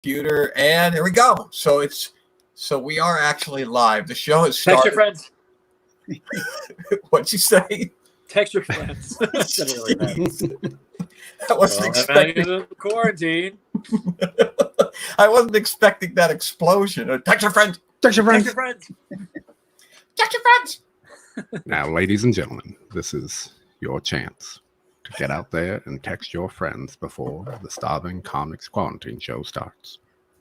computer, and here we go. So we are actually live. The show has started. Text your friends. What'd you say? Text your friends. I wasn't expecting quarantine. I wasn't expecting that explosion. Text your friends. Text your friends. Text your friends. Text your friends. Now, ladies and gentlemen, this is your chance to get out there and text your friends before the Starving Comics Quarantine Show starts.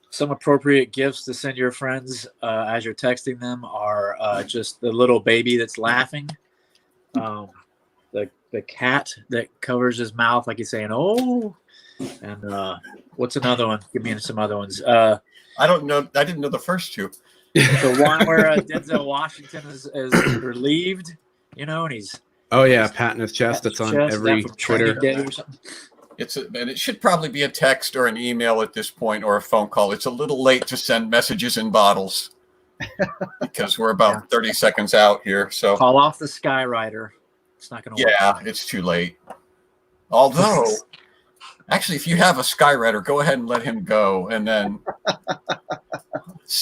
Some appropriate gifts to send your friends as you're texting them are just the little baby that's laughing, the cat that covers his mouth like he's saying "oh," and what's another one? Give me some other ones. I don't know. I didn't know the first two. The one where Denzel Washington is relieved, and he's patting his chest. That's on every Twitter. Day or something. And it should probably be a text or an email at this point, or a phone call. It's a little late to send messages in bottles because we're about 30 seconds out here. So call off the Skywriter. It's not going to work. Yeah, it's too late. Although, actually, if you have a Skywriter, go ahead and let him go, and then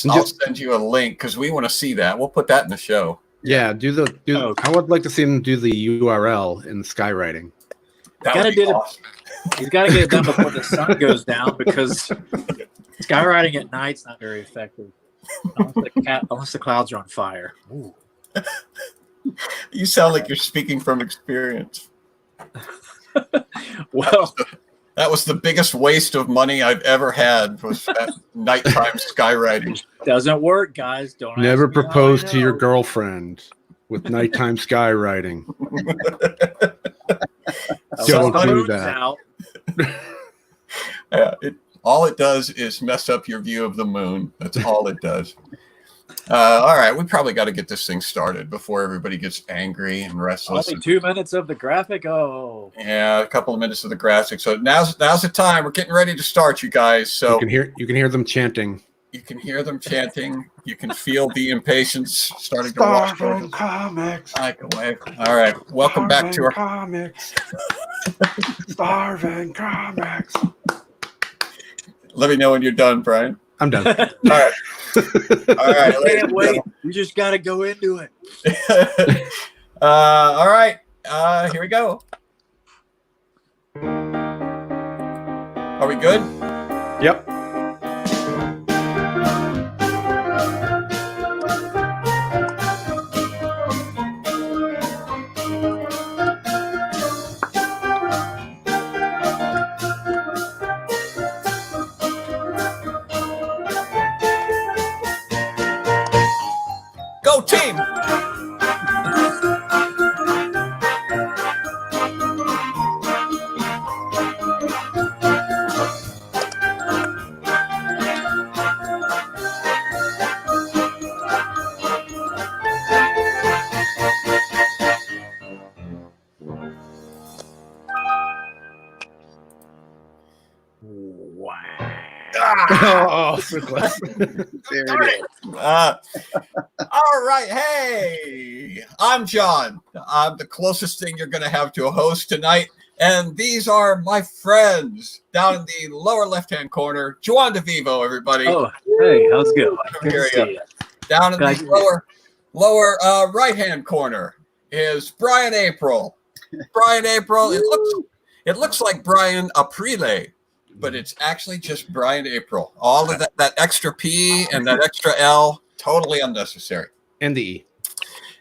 I'll send you a link because we want to see that. We'll put that in the show. Yeah, I would like to see him do the URL in skywriting. He's got to get it done before the sun goes down because skywriting at night's not very effective unless the clouds are on fire. Ooh. You sound like you're speaking from experience. Well, that was the biggest waste of money I've ever had, was that nighttime skywriting. Doesn't work, guys. Don't never propose to your girlfriend with nighttime skywriting. Don't do that. All it does is mess up your view of the moon. That's all it does. All right, we probably got to get this thing started before everybody gets angry and restless. Only 2 minutes of the graphic. Oh, yeah, a couple of minutes of the graphic. So now's the time. We're getting ready to start, you guys. So you can hear them chanting. You can hear them chanting. You can feel the impatience starting to wash over. Starving Comics. All right, welcome back to our comics. Starving Comics. Let me know when you're done, Brian. I'm done. All right. All right. Can't wait. We just got to go into it. All right. Here we go. Are we good? Yep. Go team! Oh, there it is. All right. Hey, I'm John. I'm the closest thing you're going to have to a host tonight. And these are my friends down in the lower left-hand corner. Juan DeVivo, everybody. Oh, hey, how's it going? Good to see you. Down in the lower right-hand corner is Brian April. Brian April. It looks like Brian Aprile, but it's actually just Brian April. All of that extra P and that extra L, totally unnecessary. And the E.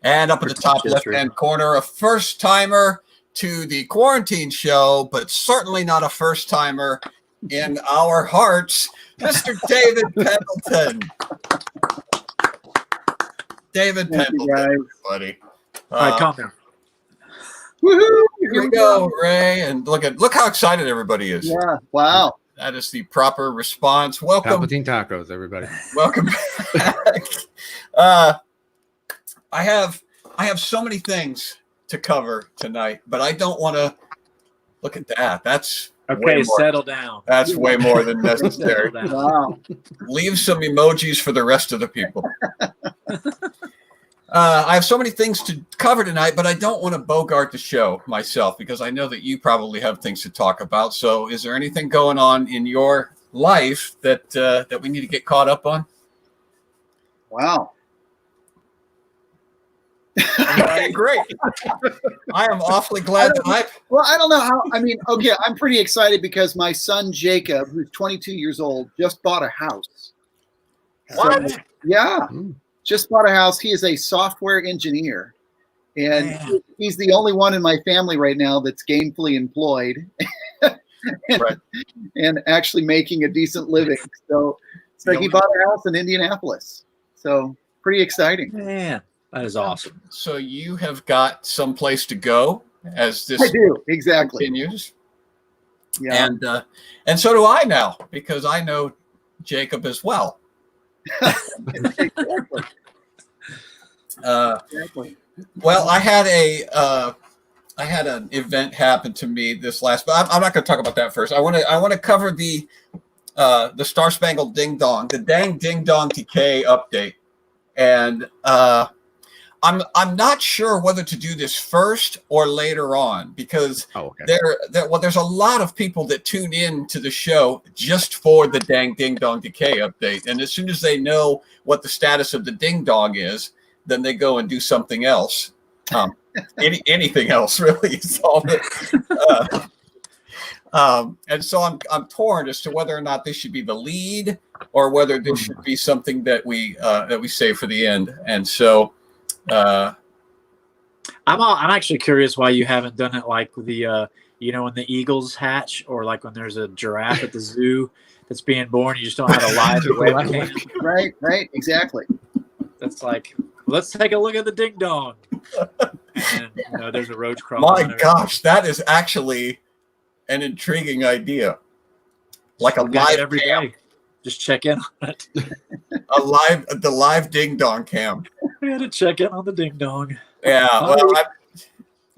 And up at the top left-hand corner, a first-timer to the quarantine show, but certainly not a first-timer in our hearts, Mr. David Pendleton. David Pendleton, everybody. All right, calm down. Woohoo! Here we go, Ray, and look how excited everybody is. Yeah, wow. That is the proper response. Welcome. Palpatine tacos, everybody. Welcome back. I have so many things to cover tonight, but I don't want to look at that. That's okay. Settle down. That's way more than necessary. Wow. Leave some emojis for the rest of the people. I have so many things to cover tonight, but I don't want to bogart the show myself because I know that you probably have things to talk about. So is there anything going on in your life that we need to get caught up on? Wow. Okay, great. I am awfully glad that Well, I don't know how. I mean, okay, I'm pretty excited because my son Jacob, who's 22 years old, just bought a house. What? So, yeah, just bought a house. He is a software engineer, and he's the only one in my family right now that's gainfully employed and actually making a decent living. So he bought a house in Indianapolis. So pretty exciting. Man, that is awesome. So you have got some place to go as this I do, exactly. continues. Yeah. And so do I now, because I know Jacob as well. Exactly. Exactly. Well, I had an event happen to me this last, but I'm not going to talk about that first. I want to cover the Star-spangled Ding Dong, the Ding Dong Decay update, and I'm not sure whether to do this first or later on, because there's a lot of people that tune in to the show just for the Ding Dong Decay update, and as soon as they know what the status of the Ding Dong is, then they go and do something else. Anything else really is all that. And so I'm torn as to whether or not this should be the lead or whether this should be something that we save for the end. And so I'm actually curious why you haven't done it like the when the eagles hatch, or like when there's a giraffe at the zoo that's being born, you just don't have a live webcam. Right, exactly. That's like, let's take a look at the Ding Dong. And there's a roach crawling. My gosh, that is actually an intriguing idea. Like a live every cam. day. Just check in on it. The live Ding Dong cam. We had to check in on the Ding Dong. Yeah, well,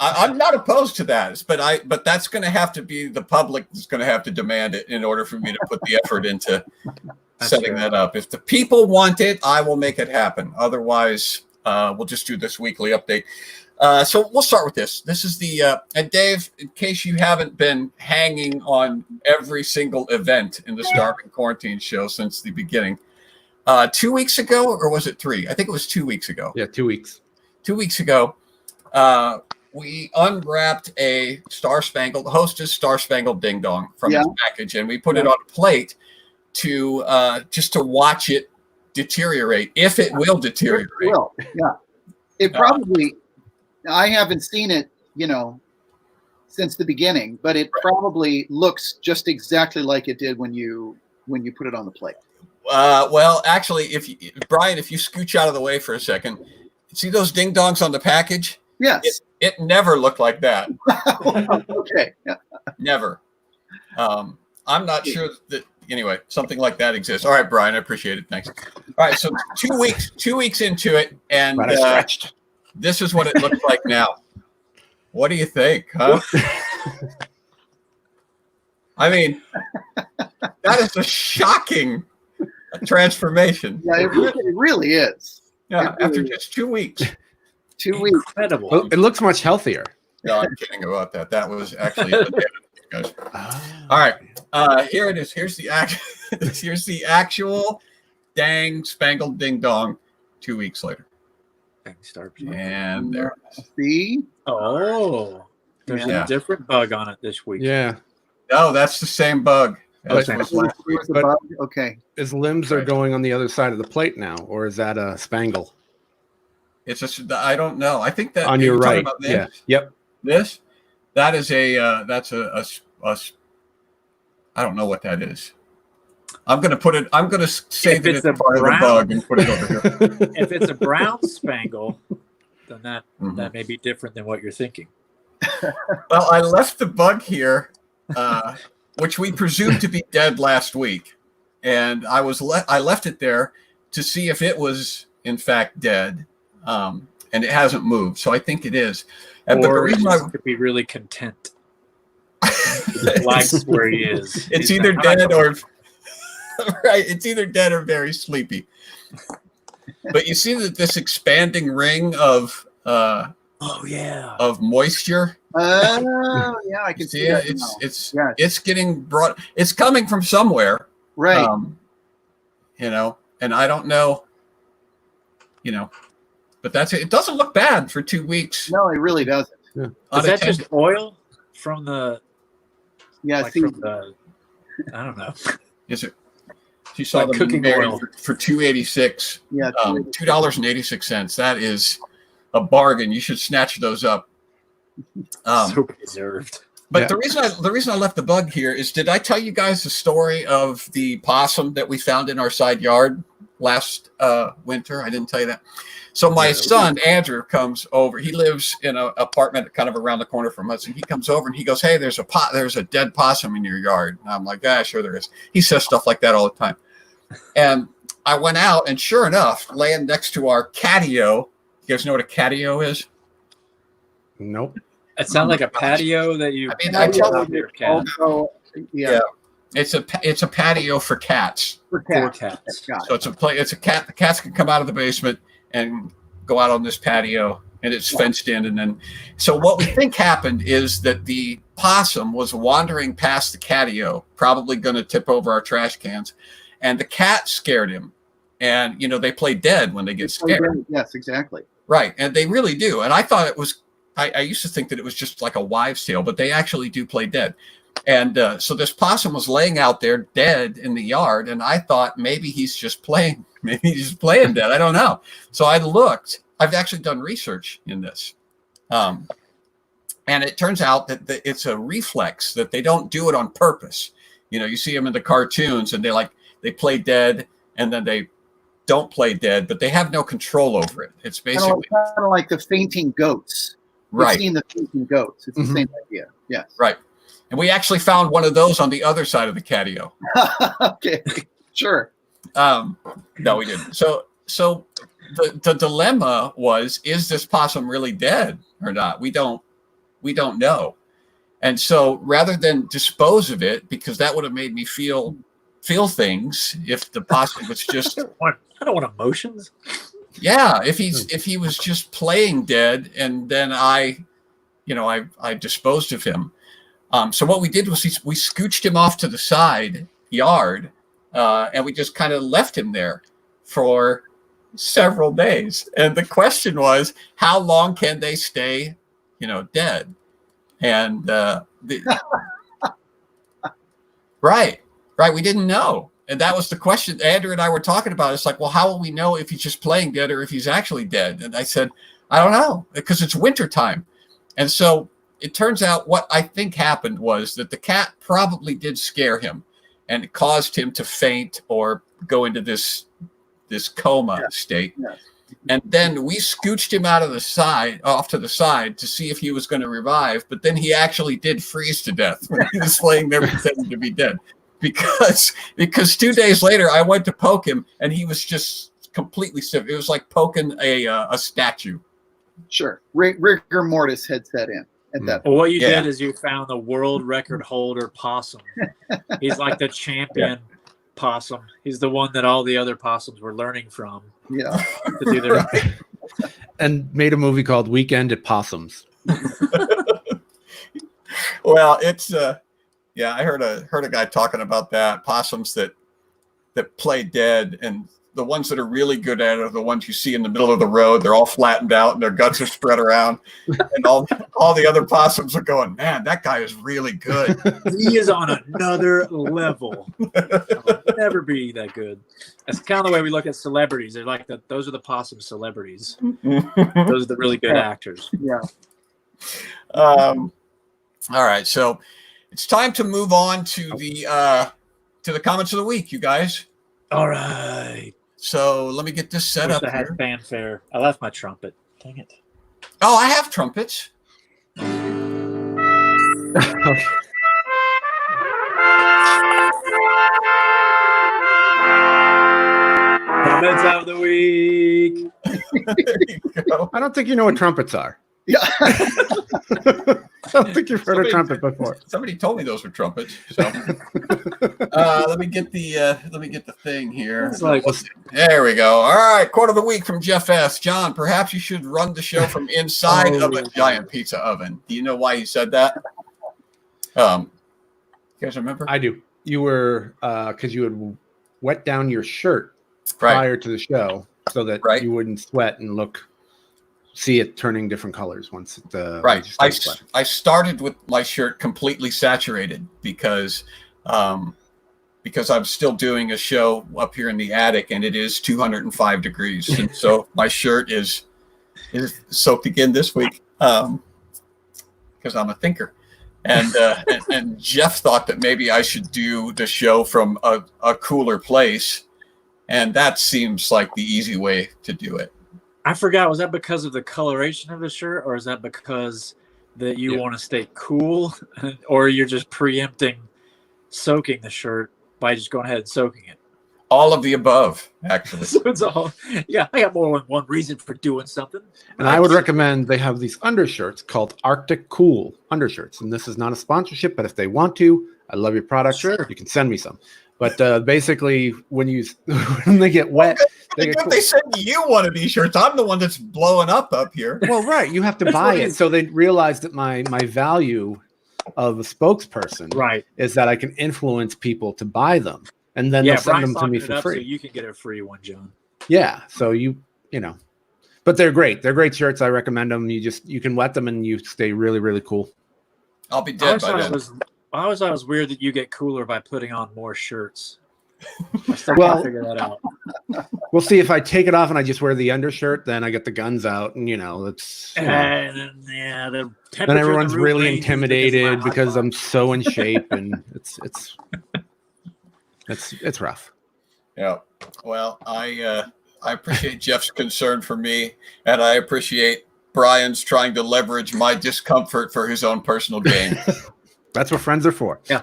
I'm not opposed to that, but that's going to have to be the public is going to have to demand it in order for me to put the effort into setting that up. If the people want it, I will make it happen. Otherwise, we'll just do this weekly update. So we'll start with this. This is the and Dave, in case you haven't been hanging on every single event in the Starving Quarantine show since the beginning, 2 weeks ago, or was it 3? I think it was 2 weeks ago. Yeah, 2 weeks. 2 weeks ago, we unwrapped a Hostess Star-spangled Ding Dong from its package, and we put it on a plate to just to watch it deteriorate, if it will deteriorate. It will, yeah. It probably. I haven't seen it, since the beginning, but it probably looks just exactly like it did when you put it on the plate. Well, actually, Brian, if you scooch out of the way for a second, see those ding dongs on the package? Yes. It never looked like that. Okay. Never. I'm not sure that. Anyway, something like that exists. All right, Brian, I appreciate it. Thanks. All right, so 2 weeks into it, and this is what it looks like now. What do you think, huh? I mean, that is a shocking transformation. Yeah, it really is. Yeah, after just 2 weeks. 2 weeks. Incredible. Well, it looks much healthier. No, I'm kidding about that. That was actually guys. All right. Here it is. Here's the actual spangled Ding Dong 2 weeks later. And there it is. See? Oh, there's a different bug on it this week. Yeah. No, that's the same bug. As was last week. But, okay. His limbs are going on the other side of the plate now, or is that a spangle? It's just I don't know. I think that on your right. Yeah. Yep. This, that is that's a I don't know what that is. I'm gonna say that it's part of the bug and put it over here. If it's a brown spangle, then that may be different than what you're thinking. Well, I left the bug here, which we presumed to be dead last week, and I left it there to see if it was in fact dead, and it hasn't moved. So I think it is. But the reason I could be really content. Likes where he is. It's either dead or right. It's either dead or very sleepy. But you see that this expanding ring of of moisture. Oh yeah, I can see it. It's getting brought. It's coming from somewhere. Right. You know, and I don't know, you know, but that's it. It doesn't look bad for 2 weeks. No, it really doesn't. Yeah. Is that just oil from the? Yeah. Like See, from the, I don't know. Is it? She saw Like them cooking married oil. for $2.86. yeah. $2.86. That is a bargain. You should snatch those up. So deserved. But Yeah. the reason I left the bug here is, did I tell you guys the story of the possum that we found in our side yard last winter? I didn't tell you that. So my son Andrew comes over. He lives in an apartment kind of around the corner from us, and he comes over and he goes, "Hey, there's a dead possum in your yard." And I'm like, "Yeah, sure there is." He says stuff like that all the time. And I went out, and sure enough, laying next to our catio. You guys know what a catio is? Nope. It sounds like a patio that you. I mean, I tell out you, your cat. Also, yeah. It's a patio for cats. For Four cats. cats. Got it. So it's a cat. The cats can come out of the basement and go out on this patio, and it's fenced in. And then, so what we think happened is that the possum was wandering past the catio, probably going to tip over our trash cans, and the cat scared him. And you know, they play dead when they get scared. Yes, exactly. Right, and they really do. And I thought it was. I used to think that it was just like a wives' tale, but they actually do play dead. And so this possum was laying out there dead in the yard, and I thought maybe he's just playing. Maybe he's just playing dead. I don't know. So I looked. I've actually done research in this, and it turns out that it's a reflex, that they don't do it on purpose. You know, you see them in the cartoons, and they play dead, and then they don't play dead, but they have no control over it. It's basically Kind of like the fainting goats. right. You've seen the fainting goats. It's the same idea. Yes. Right. And we actually found one of those on the other side of the catio. Okay. Sure. No, we didn't. So the dilemma was, is this possum really dead or not? We don't know. And so rather than dispose of it, because that would have made me feel things if the possum was just I don't want emotions. yeah, if he was just playing dead, and then I disposed of him. So what we did was we scooched him off to the side yard, and we just kind of left him there for several days. And the question was, how long can they stay, dead? And right, we didn't know. And that was the question Andrew and I were talking about. It's like, well, how will we know if he's just playing dead or if he's actually dead? And I said, I don't know, because it's wintertime. And so it turns out what I think happened was that the cat probably did scare him, and it caused him to faint or go into this coma state. Yes. And then we scooched him off to the side to see if he was going to revive. But then he actually did freeze to death when he was laying there pretending to be dead. Because 2 days later, I went to poke him, and he was just completely stiff. It was like poking a statue. Sure. Rigor mortis had set in at that point. Well, what you did is you found the world record holder possum. He's like the champion possum. He's the one that all the other possums were learning from. Yeah. To do their and made a movie called Weekend at Possums. Well, it's I heard a guy talking about that, possums that play dead, and the ones that are really good at it are the ones you see in the middle of the road. They're all flattened out and their guts are spread around, and all the other possums are going, man, that guy is really good. He is on another level. I'll never be that good. That's kind of the way we look at celebrities. They're like those are the possum celebrities. Those are the really good actors. Yeah. All right, so it's time to move on to the comments of the week, you guys. All right. So let me get this set up. I had fanfare. I left my trumpet. Dang it. Oh, I have trumpets. Comments of the week. There you go. I don't think you know what trumpets are. Yeah. I don't think you've heard a trumpet before. Somebody told me those were trumpets. So let me get the thing here. There we go. All right, quote of the week from Jeff S. John, perhaps you should run the show from inside of a giant pizza oven. Do you know why he said that? You guys remember? I do. you were because you would wet down your shirt Right. prior to the show so that Right. you wouldn't sweat and see it turning different colors once it Right. once you I, start sweating. I started with my shirt completely saturated because I'm still doing a show up here in the attic and it is 205 degrees. And so my shirt is soaked again this week because I'm a thinker. And Jeff thought that maybe I should do the show from a cooler place. And that seems like the easy way to do it. I forgot. Was that because of the coloration of the shirt, or is that because that you want to stay cool, or you're just preempting soaking the shirt by just going ahead and soaking it? All of the above, actually. So it's all, yeah, I got more than one reason for doing something. And I would recommend they have these undershirts called Arctic Cool undershirts. And this is not a sponsorship, but if they want to, I love your product. Sure. You can send me some. But basically, when they get wet, They send you one of these shirts. I'm the one that's blowing up here. Well, right. You have to buy it. So they realize that my value of a spokesperson is that I can influence people to buy them. And then they'll send them to me for free. So you can get a free one, John. Yeah. So you know. But they're great. They're great shirts. I recommend them. You can wet them and you stay really, really cool. I'll be dead by then. I always thought it was weird that you get cooler by putting on more shirts. I still can't figure that out. We'll see. If I take it off and I just wear the undershirt, then I get the guns out, and it's. Then everyone's really intimidated because I'm so in shape, and it's rough. Yeah. Well, I appreciate Jeff's concern for me, and I appreciate Brian's trying to leverage my discomfort for his own personal gain. That's what friends are for. Yeah.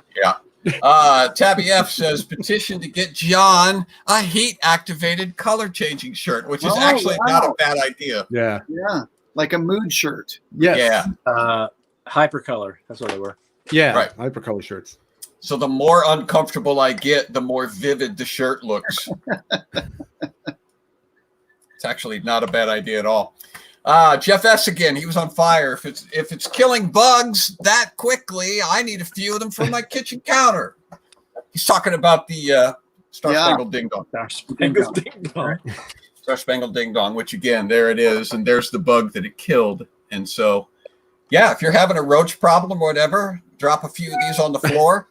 Tabby F says petition to get John a heat-activated color-changing shirt, which is actually not a bad idea. Yeah. Yeah. Like a mood shirt. Yes. Yeah. Hypercolor. That's what they were. Yeah. Right. Hypercolor shirts. So the more uncomfortable I get, the more vivid the shirt looks. It's actually not a bad idea at all. Jeff S. again, he was on fire. If it's killing bugs that quickly, I need a few of them for my kitchen counter. He's talking about the Star-spangled Ding Dong. Star-spangled Ding Dong. Star-spangled Ding Dong, which again, there it is, and there's the bug that it killed. And so, yeah, if you're having a roach problem or whatever, drop a few of these on the floor.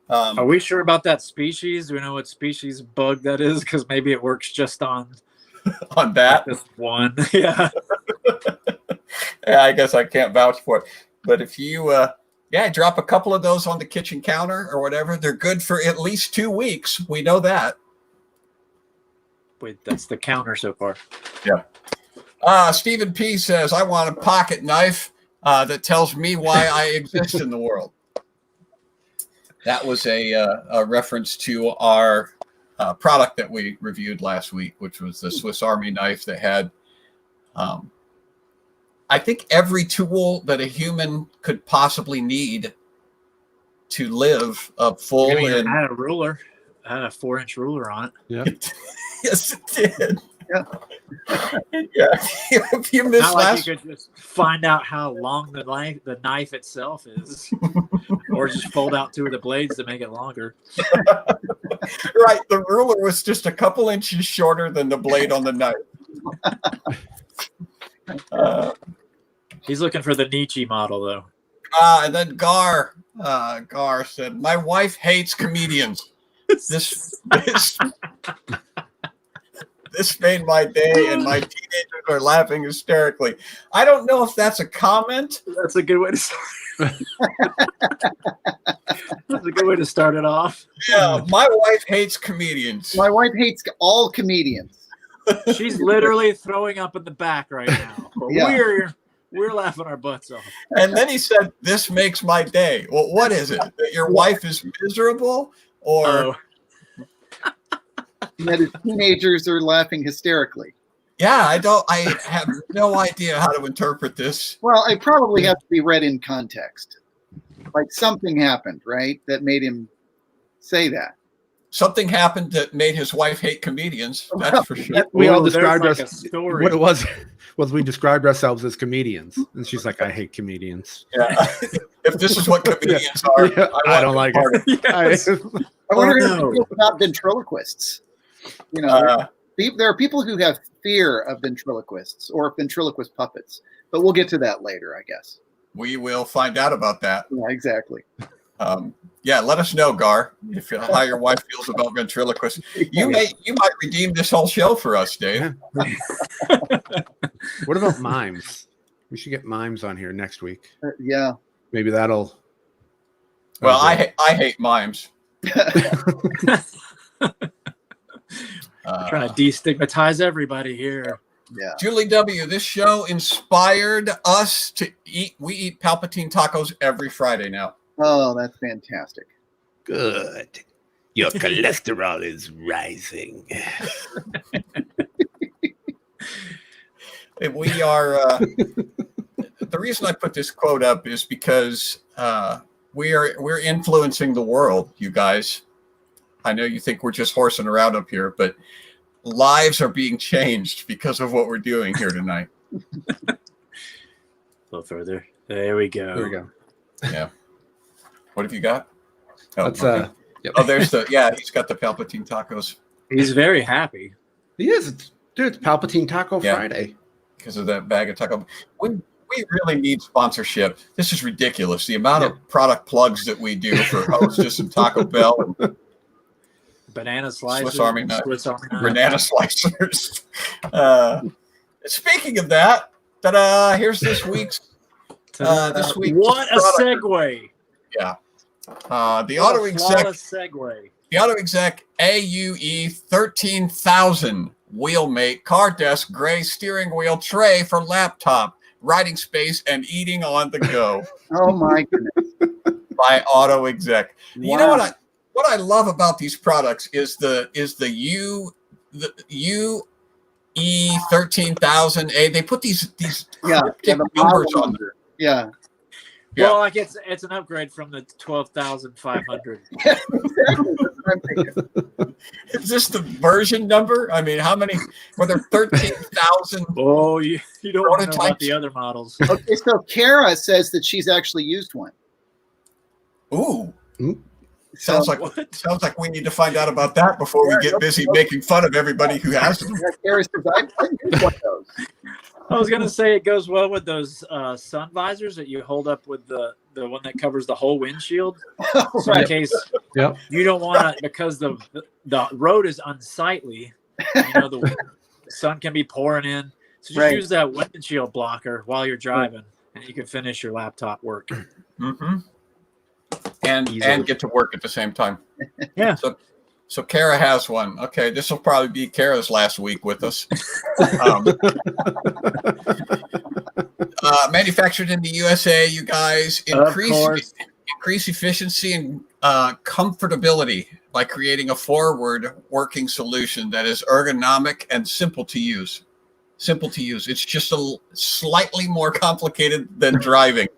Are we sure about that species? Do we know what species bug that is? Because maybe it works just on that this one. Yeah. Yeah, I guess I can't vouch for it. But if you drop a couple of those on the kitchen counter or whatever, they're good for at least 2 weeks. We know that. Wait, that's the counter so far. Yeah. Stephen P says, I want a pocket knife that tells me why I exist in the world. That was a reference to our product that we reviewed last week, which was the Swiss Army knife that had, I think, every tool that a human could possibly need to live a full. I mean, it had a ruler. It had a 4-inch ruler on it. Yeah. Yes, it did. Yeah. If you missed Not like you could just find out how long the knife itself is, or just fold out 2 of the blades to make it longer. Right, the ruler was just a couple inches shorter than the blade on the knife. He's looking for the Nietzsche model, though. And then Gar said, "My wife hates comedians. This made my day, and my teenagers are laughing hysterically." I don't know if that's a comment. That's a good way to start. That's a good way to start it off. Yeah, my wife hates comedians. My wife hates all comedians. She's literally throwing up in the back right now. Yeah. We're laughing our butts off. And then he said, "This makes my day." Well, what is it? That your wife is miserable, or that his teenagers are laughing hysterically? Yeah, I have no idea how to interpret this. Well, it probably has to be read in context. Like something happened, right, that made him say that. Something happened that made his wife hate comedians. That's for sure. We all described like us. What it was we described ourselves as comedians, and she's like, "I hate comedians." Yeah. If this is what comedians are, I don't like it. Yes. I wonder if no. people about ventriloquists. You know, there are people who have fear of ventriloquists or ventriloquist puppets, but we'll get to that later, I guess. We will find out about that. Yeah, exactly. Yeah, let us know, Gar, if how your wife feels about ventriloquists. You might redeem this whole show for us, Dave. What about mimes? We should get mimes on here next week. Yeah. Maybe that'll. Well, I hate mimes. Trying to destigmatize everybody here. Yeah. Julie W., this show inspired us to eat. We eat Palpatine tacos every Friday now. Oh, that's fantastic. Good. Your cholesterol is rising. And we are. The reason I put this quote up is because we're influencing the world, you guys. I know you think we're just horsing around up here, but lives are being changed because of what we're doing here tonight. A little further. There we go. There we go. Yeah. What have you got? Oh, That's okay. Yep. Oh, there's he's got the Palpatine tacos. He's very happy. He is. Dude, it's Palpatine Taco Friday. Because of that bag of taco. We really need sponsorship. This is ridiculous. The amount of product plugs that we do for Hostess and Taco Bell and Banana slicers. Swiss Army knife, Swiss Army knife. banana slicers. Speaking of that, here's this week's What a segue. Yeah. The What a Autoexec flawless segue. The Autoexec AUE 13,000 wheelmate car desk gray steering wheel tray for laptop, writing space, and eating on the go. Oh my goodness. By Autoexec. Wow. You know what I love about these products is the UE 13,000A. They put these cryptic numbers on there. Yeah. Yeah. Well, like it's an upgrade from the 12,500. Yeah, exactly. That's what I'm thinking. Is this the version number? I mean, how many were there? 13,000. Oh, you don't want to know about Prototypes. the other models. Okay, so Kara says that she's actually used one. Ooh. Mm. Sounds So- like we need to find out about that before we get busy making fun of everybody who has them. Yeah, Kara says, I used one of those. I was gonna say it goes well with those sun visors that you hold up with the one that covers the whole windshield. So in case Yep. you don't want to, because the road is unsightly, the sun can be pouring in. So just use that windshield blocker while you're driving, and you can finish your laptop work. Mm-hmm. And get to work at the same time. Yeah. So Kara has one. Okay, this will probably be Kara's last week with us. Manufactured in the USA, you guys. Increase efficiency and comfortability by creating a forward working solution that is ergonomic and simple to use. Simple to use. It's just slightly more complicated than driving.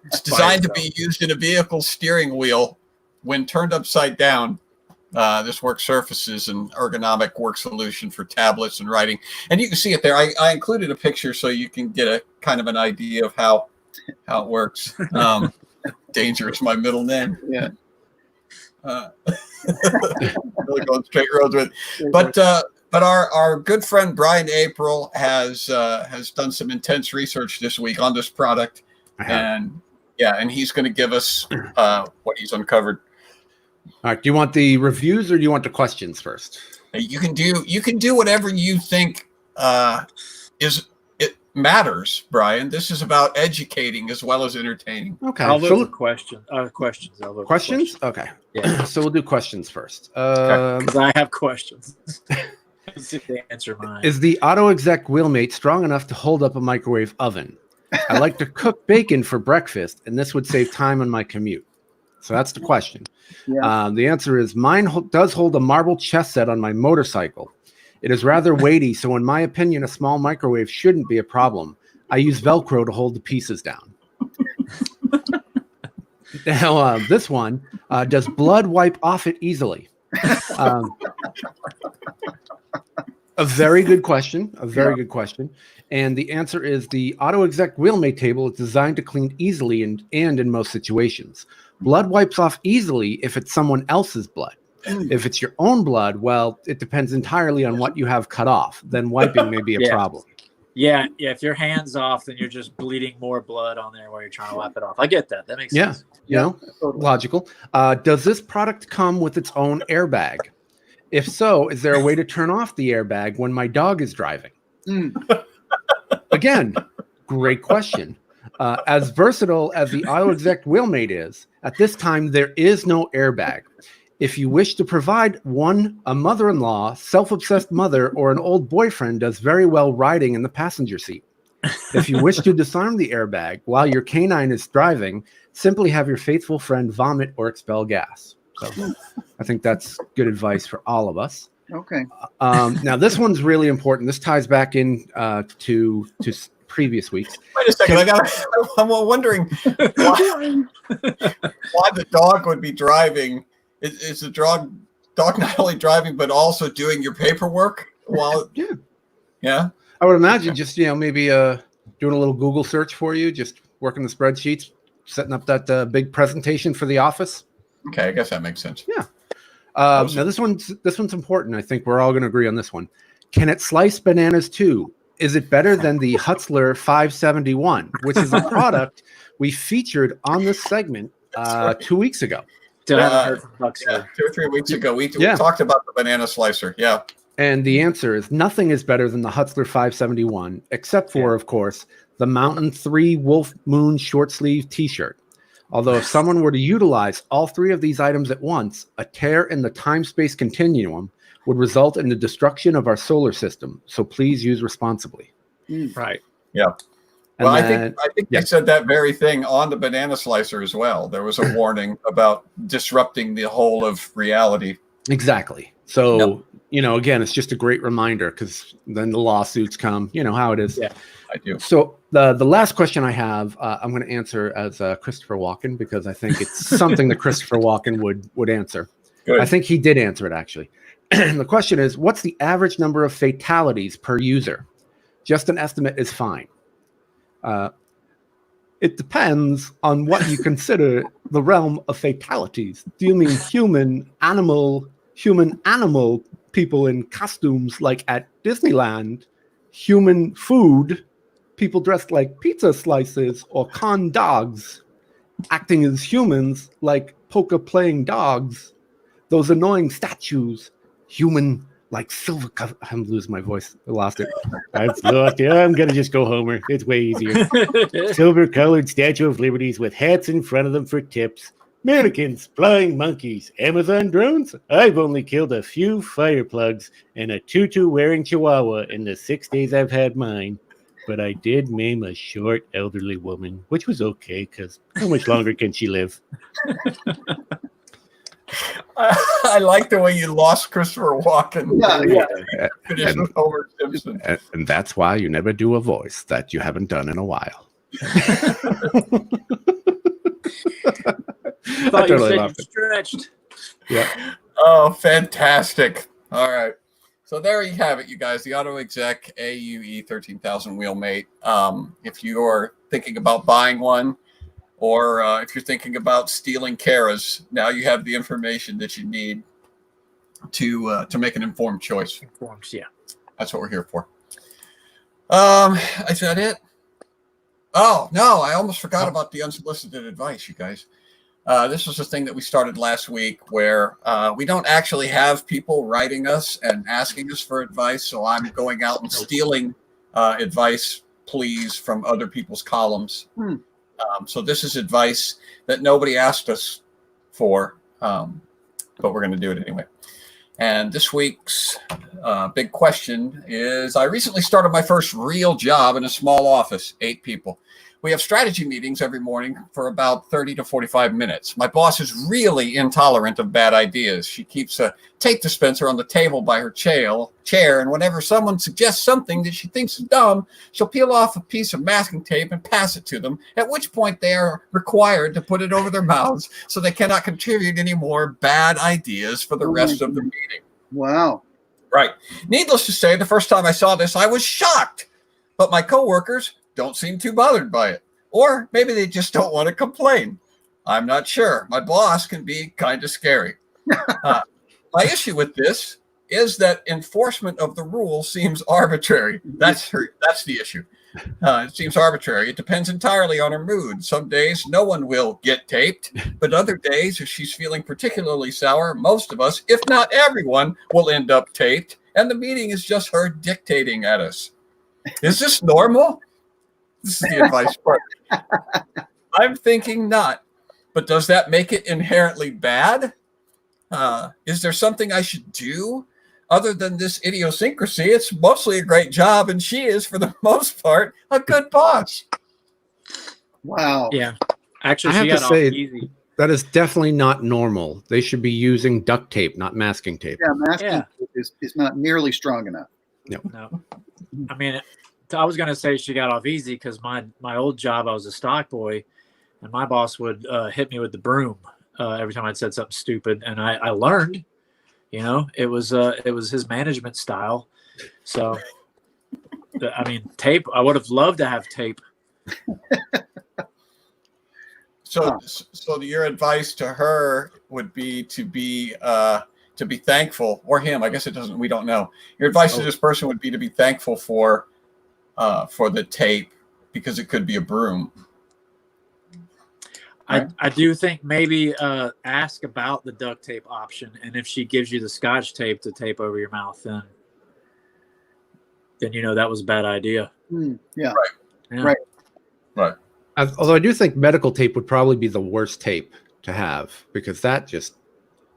It's designed to be used in a vehicle steering wheel. When turned upside down, this work surfaces an ergonomic work solution for tablets and writing. And you can see it there. I included a picture so you can get a kind of an idea of how it works. Danger is my middle name. Yeah. Really going straight roads with it. But our good friend Brian April has done some intense research this week on this product. And he's going to give us what he's uncovered. All right. Do you want the reviews or do you want the questions first? You can do whatever you think matters, Brian. This is about educating as well as entertaining. Okay. I'll look for questions. Questions. I'll look for Questions? Okay. Yeah. So we'll do questions first. Because I have questions. See if they answer mine. Is the Autoexec wheelmate strong enough to hold up a microwave oven? I like to cook bacon for breakfast, and this would save time on my commute. So that's the question. Yeah. The answer is mine does hold a marble chess set on my motorcycle. It is rather weighty, so in my opinion, a small microwave shouldn't be a problem. I use Velcro to hold the pieces down. Now, this one, does blood wipe off it easily? A very good question. Good question. And the answer is the Autoexec wheelmate table is designed to clean easily and in most situations. Blood wipes off easily if it's someone else's blood. If it's your own blood, well, it depends entirely on what you have cut off. Then wiping may be a problem. Yeah. If your hand's off, then you're just bleeding more blood on there while you're trying to wipe it off. I get that. That makes sense. Totally. Logical. Does this product come with its own airbag? If so, is there a way to turn off the airbag when my dog is driving? Again, great question. As versatile as the Autoexec Wheelmate is, at this time, there is no airbag. If you wish to provide one, a mother-in-law, self-obsessed mother, or an old boyfriend does very well riding in the passenger seat. If you wish to disarm the airbag while your canine is driving, simply have your faithful friend vomit or expel gas. So I think that's good advice for all of us. Okay. Now, this one's really important. This ties back in to previous weeks. Wait a second. I'm wondering why the dog would be driving. Is the dog not only driving but also doing your paperwork while? Yeah. I would imagine just maybe doing a little Google search for you, just working the spreadsheets, setting up that big presentation for the office. Okay, I guess that makes sense. Yeah. Now this one's important. I think we're all going to agree on this one. Can it slice bananas too? Is it better than the Hutzler 571, which is a product we featured on this segment 2 weeks ago? Still haven't heard from Hutzler. Yeah, 2 or 3 weeks ago, we talked about the banana slicer. Yeah. And the answer is nothing is better than the Hutzler 571, except for, of course, the Mountain 3 Wolf Moon short sleeve T-shirt. Although if someone were to utilize all three of these items at once, a tear in the time-space continuum would result in the destruction of our solar system. So please use responsibly. Right. Yeah. Well, I think they said that very thing on the banana slicer as well. There was a warning about disrupting the whole of reality. Exactly. So, again, it's just a great reminder because then the lawsuits come. You know how it is. Yeah, I do. So the last question I have, I'm going to answer as Christopher Walken because I think it's something that Christopher Walken would answer. Good. I think he did answer it, actually. The question is, what's the average number of fatalities per user? Just an estimate is fine. It depends on what you consider the realm of fatalities. Do you mean human animal people in costumes like at Disneyland, human food, people dressed like pizza slices, or con dogs acting as humans like poker playing dogs, those annoying statues, human like silver cover. I'm losing my voice. I lost it. I've lost it. I'm going to just go Homer. It's way easier. Silver colored Statue of Liberties with hats in front of them for tips. Mannequins, flying monkeys, Amazon drones. I've only killed a few fire plugs and a tutu-wearing chihuahua in the 6 days I've had mine. But I did maim a short, elderly woman, which was okay, because how much longer can she live? I like the way you lost Christopher Walken. And, Homer Simpson. And that's why you never do a voice that you haven't done in a while. I totally you said you stretched. Yeah. Oh, fantastic. All right. So there you have it, you guys. The Autoexec AUE 13,000 Wheelmate. If you're thinking about buying one, or if you're thinking about stealing Kara's, now you have the information that you need to make an informed choice. Yeah. That's what we're here for. Is that it? Oh, no, I almost forgot about the unsolicited advice, you guys. This was a thing that we started last week where we don't actually have people writing us and asking us for advice. So I'm going out and stealing advice, please, from other people's columns. So this is advice that nobody asked us for, but we're going to do it anyway. And this week's big question is, I recently started my first real job in a small office, 8 people. We have strategy meetings every morning for about 30 to 45 minutes. My boss is really intolerant of bad ideas. She keeps a tape dispenser on the table by her chair, and whenever someone suggests something that she thinks is dumb, she'll peel off a piece of masking tape and pass it to them, at which point they are required to put it over their mouths so they cannot contribute any more bad ideas for the rest of the meeting. Wow. Right. Needless to say, the first time I saw this, I was shocked. But my coworkers don't seem too bothered by it. Or maybe they just don't want to complain. I'm not sure. My boss can be kind of scary. My issue with this is that enforcement of the rule seems arbitrary. That's the issue. It seems arbitrary. It depends entirely on her mood. Some days no one will get taped, but other days, if she's feeling particularly sour, most of us, if not everyone, will end up taped, and the meeting is just her dictating at us. Is this normal? This is the advice part. I'm thinking not. But does that make it inherently bad? Is there something I should do? Other than this idiosyncrasy, it's mostly a great job, and she is, for the most part, a good boss. Wow. Yeah. Actually, I have she to got off say, easy. that is definitely not normal. They should be using duct tape, not masking tape. Yeah, masking tape is not nearly strong enough. No. I mean, I was going to say she got off easy because my old job, I was a stock boy, and my boss would hit me with the broom every time I'd said something stupid, and I learned. You know, it was his management style. So, I mean, tape. I would have loved to have tape. So your advice to her would be to be thankful, or him. I guess it doesn't. We don't know. Your advice to this person would be to be thankful for the tape because it could be a broom. I do think maybe ask about the duct tape option, and if she gives you the Scotch tape to tape over your mouth, then you know that was a bad idea. Yeah. Right. Yeah. Right. Although I do think medical tape would probably be the worst tape to have, because that just,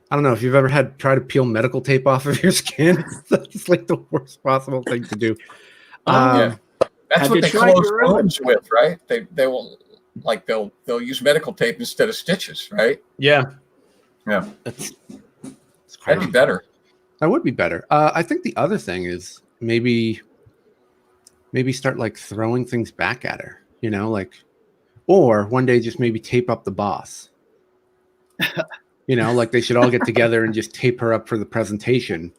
I don't know if you've ever tried to peel medical tape off of your skin. That's like the worst possible thing to do. Yeah. That's what they tried close your own? wounds with, right? They will. Like they'll use medical tape instead of stitches, right? Yeah. That'd crazy. be better. That would be better. I think the other thing is maybe start like throwing things back at her, you know, like, or one day just maybe tape up the boss. You know, like they should all get together and just tape her up for the presentation,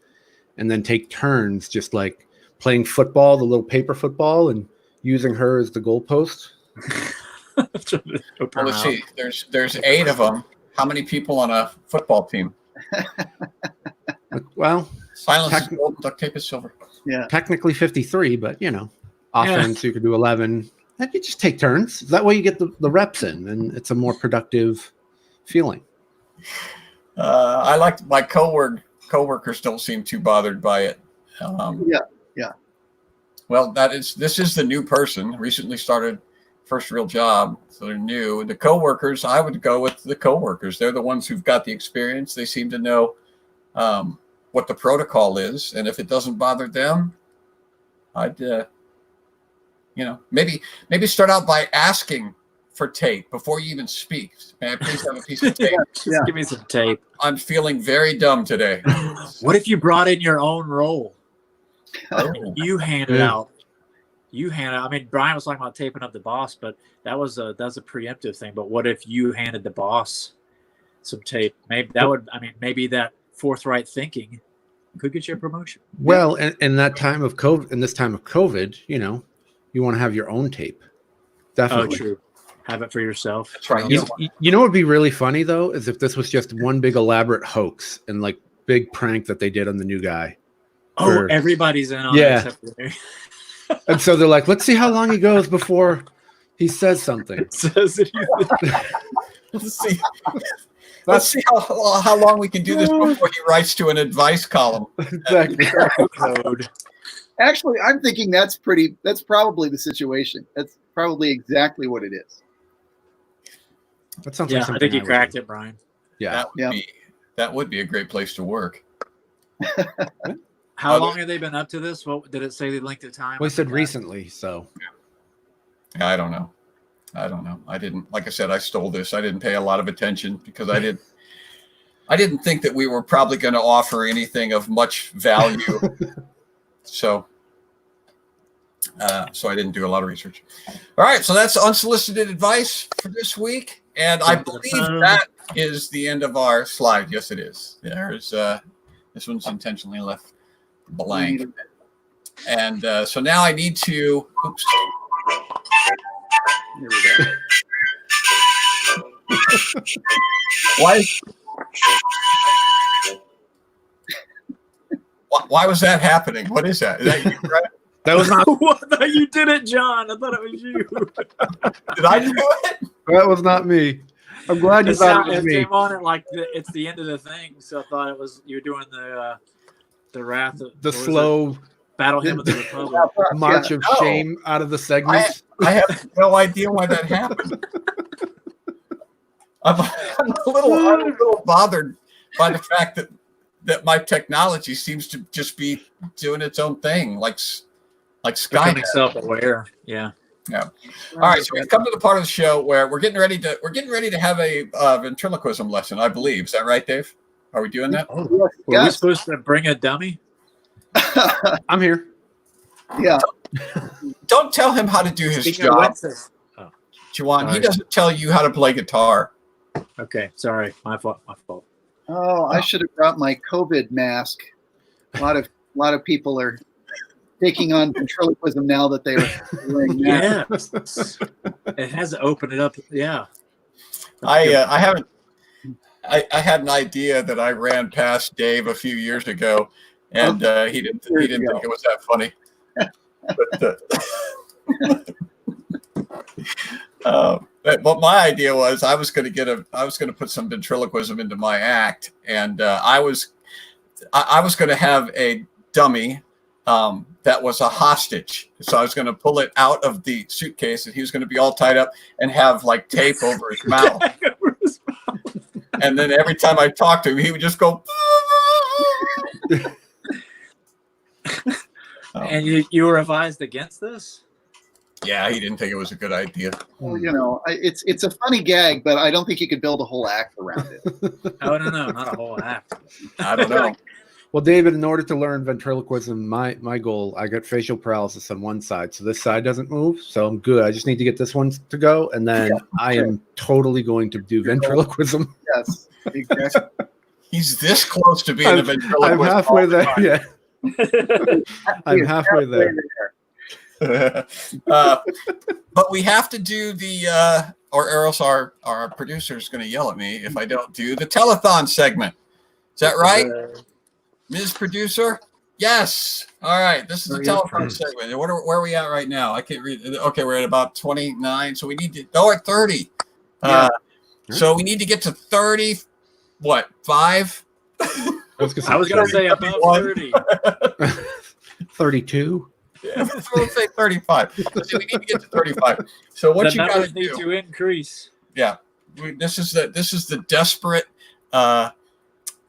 and then take turns just like playing football, the little paper football, and using her as the goalpost. Well, let's see. There's 8 of them. How many people on a football team? Well, silence is gold, duct tape is silver. Yeah. Technically 53, but you know, offense you could do 11. And you just take turns. That way you get the reps in, and it's a more productive feeling. I like my coworkers don't seem too bothered by it. Yeah. Well, this is the new person, recently started first real job, so they're new. The coworkers, I would go with the coworkers. They're the ones who've got the experience. They seem to know what the protocol is, and if it doesn't bother them, I'd maybe start out by asking for tape before you even speak. May I please have a piece of tape? Just give me some tape. I'm feeling very dumb today. What if you brought in your own roll? Oh. You hand it out. I mean, Brian was talking about taping up the boss, but that's a preemptive thing. But what if you handed the boss some tape? Maybe that forthright thinking could get you a promotion. Well, in this time of COVID, you know, you want to have your own tape. Definitely. Oh, true. Have it for yourself. That's right. You know what would be really funny though is if this was just one big elaborate hoax and like big prank that they did on the new guy. Oh, everybody's in on it except for me. And so they're like, let's see how long he goes before he says something. Let's see how long we can do this before he writes to an advice column. Exactly. Actually, I'm thinking that's probably the situation. That's probably exactly what it is. That sounds like I something think you would cracked do. it, Brian. Yeah. That would be a great place to work. How long have they been up to this? What did it say? The length of time? Well, he said recently, so. Yeah, I don't know. I didn't, like I said, I stole this. I didn't pay a lot of attention because I didn't think that we were probably going to offer anything of much value. So I didn't do a lot of research. All right. So that's unsolicited advice for this week. And I believe that is the end of our slide. Yes, it is. There's this one's intentionally left blank. And so now I need to, oops. Here we go. Why was that happening? What is that? Is that you, right? That was not. No, you did it, John. I thought it was you. Did I do it? That was not me. I'm glad you thought it was It me. came on at like it's the end of the thing, so I thought it was you were doing the wrath of The slow battle hymn of the Republic. march of shame out of the segments. I have no idea why that happened. I'm a little bothered by the fact that my technology seems to just be doing its own thing, like Skynet. Becoming self-aware. Yeah. Yeah. All right. So we've come to the part of the show where we're getting ready to have a ventriloquism lesson, I believe. Is that right, Dave? Are we doing that? Oh, were we supposed to bring a dummy? I'm here. Yeah. Don't tell him how to do his job, Juwan. He doesn't tell you how to play guitar. Okay. Sorry. My fault. Oh, I should have brought my COVID mask. A lot of people are taking on ventriloquism now that they are wearing masks. Yeah. It has opened it up. Yeah. I haven't. I had an idea that I ran past Dave a few years ago, and he didn't think it was that funny. But my idea was I was going to put some ventriloquism into my act, and I was going to have a dummy that was a hostage. So I was going to pull it out of the suitcase, and he was going to be all tied up and have like tape over his mouth. And then every time I talked to him, he would just go. And you were advised against this? Yeah, he didn't think it was a good idea. Well, you know, it's a funny gag, but I don't think you could build a whole act around it. Oh, no, not a whole act. I don't know. Well, David, in order to learn ventriloquism, my goal, I got facial paralysis on one side, so this side doesn't move, so I'm good. I just need to get this one to go, and then I am totally going to do ventriloquism. Yes, exactly. He's this close to being a ventriloquist. I'm halfway there. Yeah, I'm halfway there. But we have to do the, or else our producer is going to yell at me if I don't do the telethon segment. Is that right? Ms. Producer? Yes. All right. This is the telephone segment. Where are we at right now? I can't read. Okay, we're at about 29. So we need to go at 30. So we need to get to 30. What? 5? I was going to say above 30. 32. Yeah, let's say 35. So we need to get to 35. So what you got to do? Need to increase. Yeah, this is the desperate.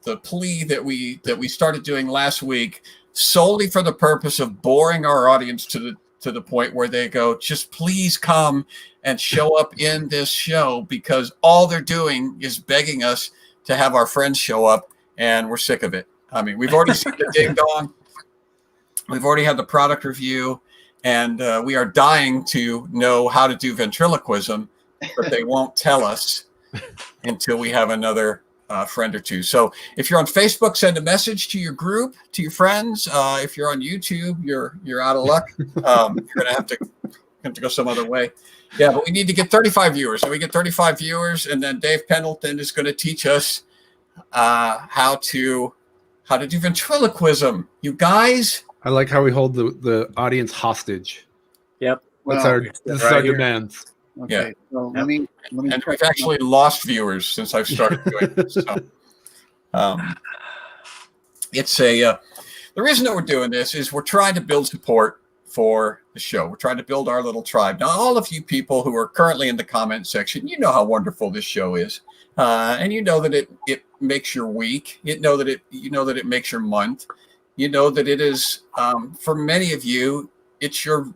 The plea that we started doing last week solely for the purpose of boring our audience to the point where they go, just please come and show up in this show, because all they're doing is begging us to have our friends show up, and we're sick of it. I mean, we've already seen the Ding Dong. We've already had the product review, and we are dying to know how to do ventriloquism, but they won't tell us until we have another friend or two. So if you're on Facebook, send a message to your group, to your friends. If you're on YouTube, you're out of luck. You're gonna have to go some other way. Yeah, but we need to get 35 viewers. So we get 35 viewers, and then Dave Pendleton is going to teach us how to do ventriloquism. You guys. I like how we hold the audience hostage. Yep. That's our demands. Okay. Yeah. So let me. And we've actually lost viewers since I've started doing this. So, it's the reason that we're doing this is we're trying to build support for the show. We're trying to build our little tribe. Now, all of you people who are currently in the comment section, you know how wonderful this show is, and you know that it makes your week. You know that it makes your month. You know that it is for many of you, it's your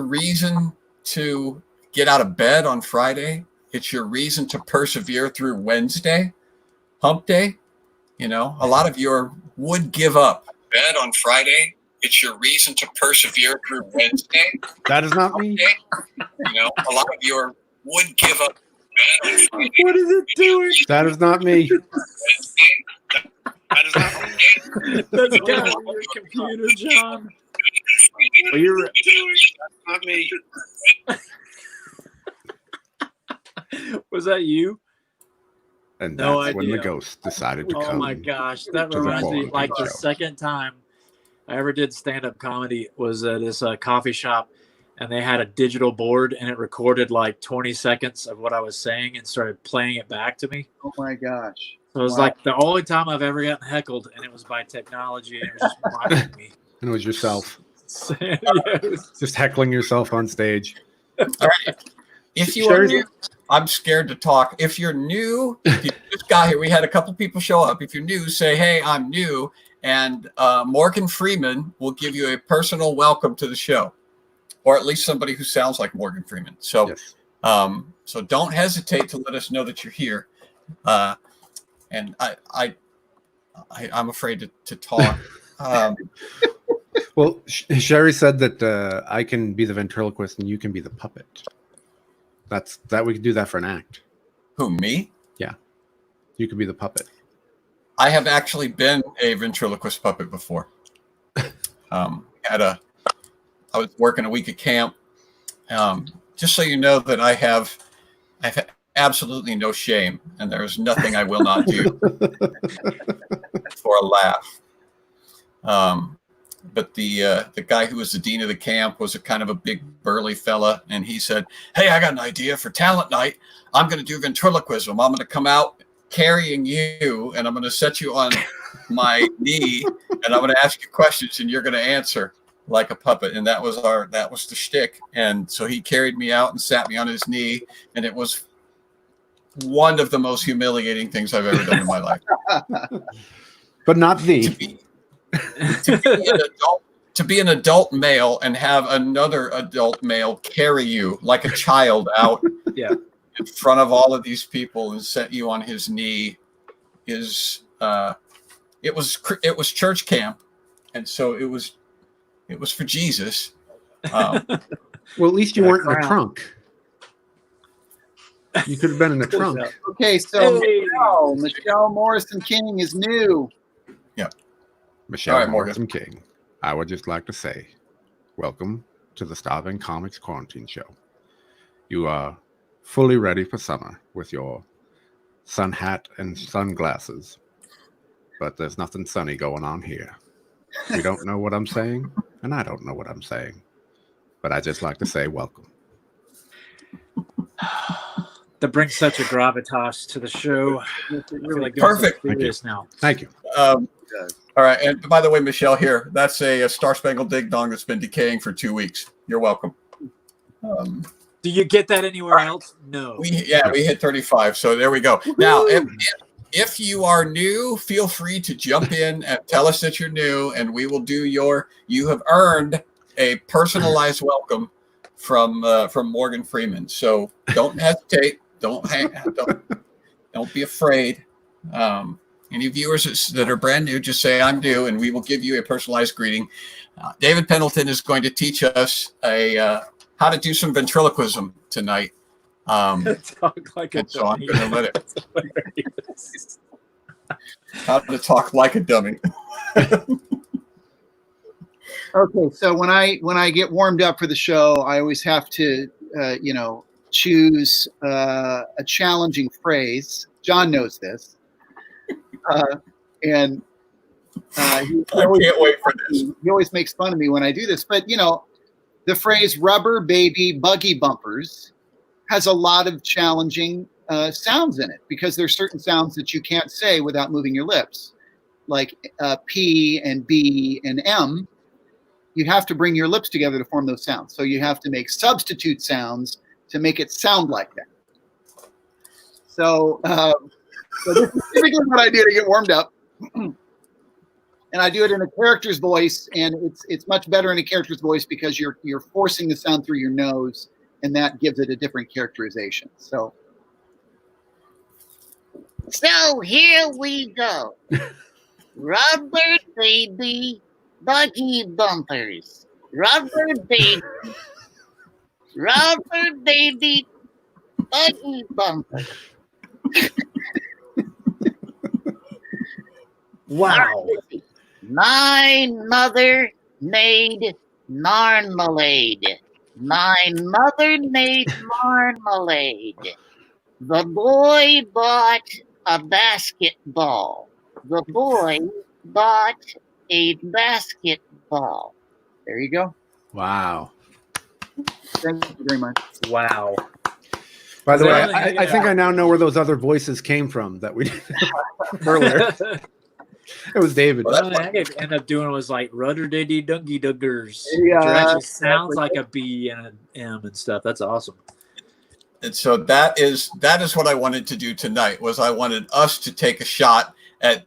reason to get out of bed on Friday. It's your reason to persevere through Wednesday, hump day. You know, a lot of you would give up bed on Friday. It's your reason to persevere through Wednesday. That is not me. You know, a lot of you would give up bed on Friday. What is it doing? That is not me. That is not me. That's got on your computer, John. Well, you're not me. Was that you? And No that's when the idea. ghost decided to Oh come. my gosh, that to the reminds me. Morgan Like the show. second time I ever did stand-up comedy was at this coffee shop, and they had a digital board, and it recorded like 20 seconds of what I was saying and started pling it back to me. Oh my gosh. So it was like the only time I've ever gotten heckled, and it was by technology, and it was just mocking me. And it was yourself. Yeah, it was- Just heckling yourself on stage. All right. If you are new, I'm scared to talk. If you're new, if you just got here, we had a couple people show up. If you're new, say, hey, I'm new. And Morgan Freeman will give you a personal welcome to the show, or at least somebody who sounds like Morgan Freeman. So, Yes. so don't hesitate to let us know that you're here. And I'm afraid to talk. Well, Sherry said that I can be the ventriloquist and you can be the puppet. That we could do that for an act. Who, me? Yeah. You could be the puppet. I have actually been a ventriloquist puppet before. I was working a week at camp. Just so you know that I have absolutely no shame, and there is nothing I will not do for a laugh. But the guy who was the dean of the camp was a kind of a big burly fella, and he said, "Hey, I got an idea for talent night. I'm going to do ventriloquism. I'm going to come out carrying you, and I'm going to set you on my knee, and I'm going to ask you questions, and you're going to answer like a puppet." And that was the shtick. And so he carried me out and sat me on his knee, and it was one of the most humiliating things I've ever done in my life. But not the. To be an adult male and have another adult male carry you like a child out in front of all of these people and set you on his knee is it was church camp, and so it was for Jesus. Well, at least you weren't in the trunk. You could have been in the trunk. Okay, so Michelle Morrison King is new. Yeah. Michelle Morrison King. I would just like to say, welcome to the Starving Comics Quarantine Show. You are fully ready for summer with your sun hat and sunglasses, but there's nothing sunny going on here. You don't know what I'm saying, and I don't know what I'm saying, but I just like to say welcome. That brings such a gravitas to the show. I feel like Perfect. Now. Thank you. All right. And by the way, Michelle, here, that's a Star-spangled Ding Dong that's been decaying for 2 weeks. You're welcome. Do you get that anywhere else? No. We hit 35. So there we go. Woo-hoo! Now, if you are new, feel free to jump in and tell us that you're new, and we will do you have earned a personalized welcome from Morgan Freeman. So don't hesitate. Don't be afraid. Any viewers that are brand new, just say I'm new, and we will give you a personalized greeting. David Pendleton is going to teach us how to do some ventriloquism tonight. Talk like a so I'm going to let it. How to talk like a dummy. Okay, so when I get warmed up for the show, I always have to choose a challenging phrase. John knows this. And I can't wait for this. He always makes fun of me when I do this. But, the phrase rubber baby buggy bumpers has a lot of challenging sounds in it, because there's certain sounds that you can't say without moving your lips, like P and B and M. You have to bring your lips together to form those sounds. So you have to make substitute sounds to make it sound like that. So this is typically what I do to get warmed up. And I do it in a character's voice, and it's much better in a character's voice because you're forcing the sound through your nose, and that gives it a different characterization. So here we go. Rubber baby buggy bumpers. Rubber baby buggy bumpers. Wow. My mother made marmalade. My mother made marmalade. The boy bought a basketball. The boy bought a basketball. There you go. Wow. Thank you very much. Wow. By the So way, I think- I think I now know where those other voices came from that we did earlier. It was David. Well, Well, I could end up doing was like rudder diddy dungy duggers. Yeah, Which actually sounds like a B and an M and stuff. That's awesome. And so that is what I wanted to do tonight. Was I wanted us to take a shot at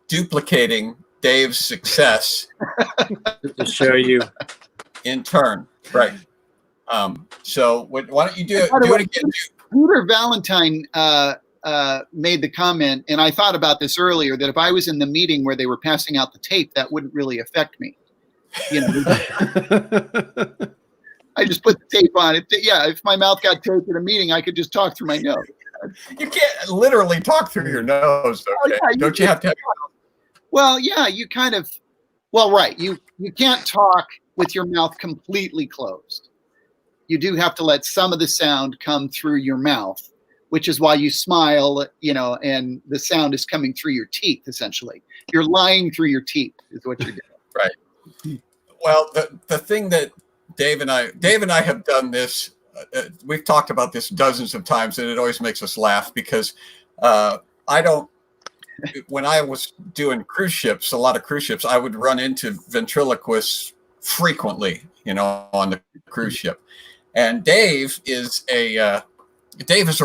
duplicating Dave's success To show you. in turn, right? So why don't you do it? By the Do way, it again. Peter Valentine made the comment, and I thought about this earlier, that if I was in the meeting where they were passing out the tape, that wouldn't really affect me. You know, I just put the tape on it. Yeah, if my mouth got taped at a meeting, I could just talk through my nose. You can't literally talk through your nose, okay? yeah, Don't you have to have Well, yeah, you kind of. Well, right. You can't talk with your mouth completely closed. You do have to let some of the sound come through your mouth, which is why you smile, you know, and the sound is coming through your teeth, essentially. You're lying through your teeth is what you're doing. Right. Well, the thing that Dave and I have done this, we've talked about this dozens of times, and it always makes us laugh because when I was doing cruise ships, a lot of cruise ships, I would run into ventriloquists frequently, you know, on the cruise ship. And Dave is a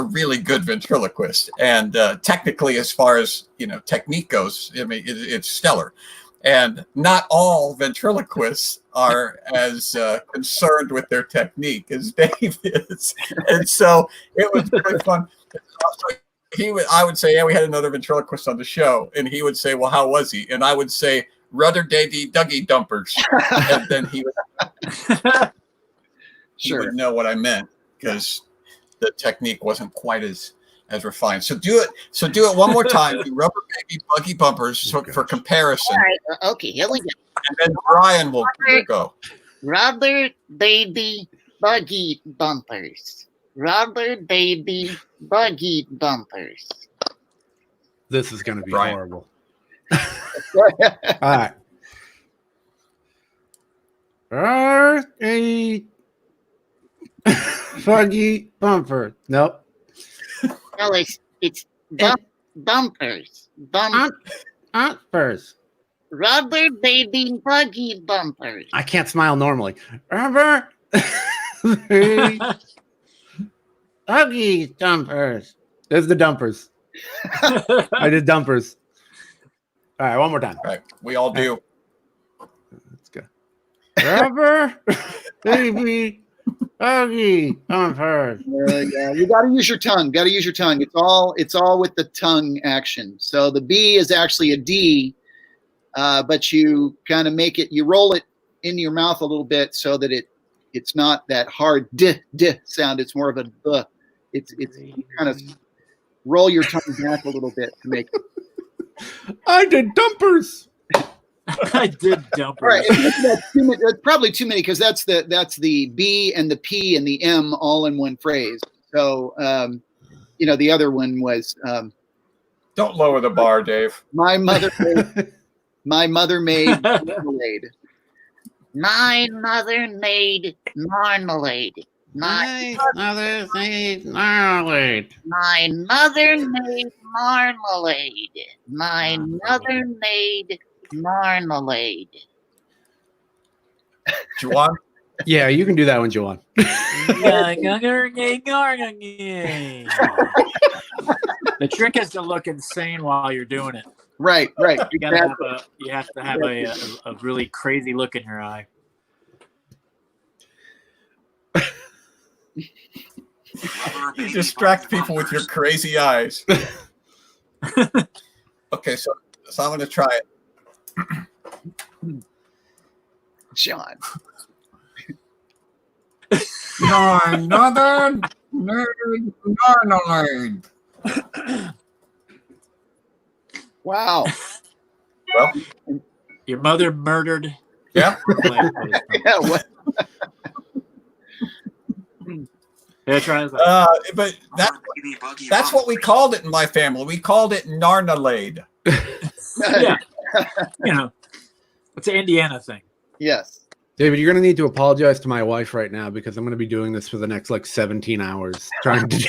really good ventriloquist, and technically, as far as technique goes, I mean, it's stellar. And not all ventriloquists are as concerned with their technique as Dave is, and so it was really fun. I would say, yeah, we had another ventriloquist on the show, and he would say, well, how was he? And I would say, rudder daddy Dougie Dumpers, and then he would know what I meant because the technique wasn't quite as refined. So do it one more time. Do rubber baby buggy bumpers for comparison. All right. Okay, here we go. And then Brian will go. Rubber baby buggy bumpers. Rubber baby buggy bumpers. This is going to be Brian. horrible. All right. A buggy bumper. Nope. No, it's bumpers. Bumpers. Rubber baby buggy bumpers. I can't smile normally. Rubber buggy dumpers. There's the dumpers. I did dumpers. All right, one more time. All right, we all do. Let's go. Rubber baby buggy dumpers. Yeah, you got to use your tongue. It's all with the tongue action. So the B is actually a D, but you kind of you roll it in your mouth a little bit so that it's not that hard d sound. It's more of a b. It's kind of roll your tongue back a little bit to make it. I did dumpers. I did dumpers. All right, that's probably too many because that's the B and the P and the M all in one phrase. So the other one was Don't lower the bar, Dave. my mother made marmalade. My mother made marmalade. My mother made marmalade. My mother made marmalade. My mother made marmalade. Juwan? Yeah, you can do that one, Joanne. The trick is to look insane while you're doing it. Right. You have to have a really crazy look in your eye. You distract people with your crazy eyes. Okay, so I'm going to try it. John. Another marmalade. Wow. Well, Your mother murdered. yeah. Yeah, what? Yeah, try this. But That's what we called it in my family. We called it Narnalade. Yeah. You know, it's an Indiana thing. Yes. David, you're going to need to apologize to my wife right now because I'm going to be doing this for the next 17 hours trying to.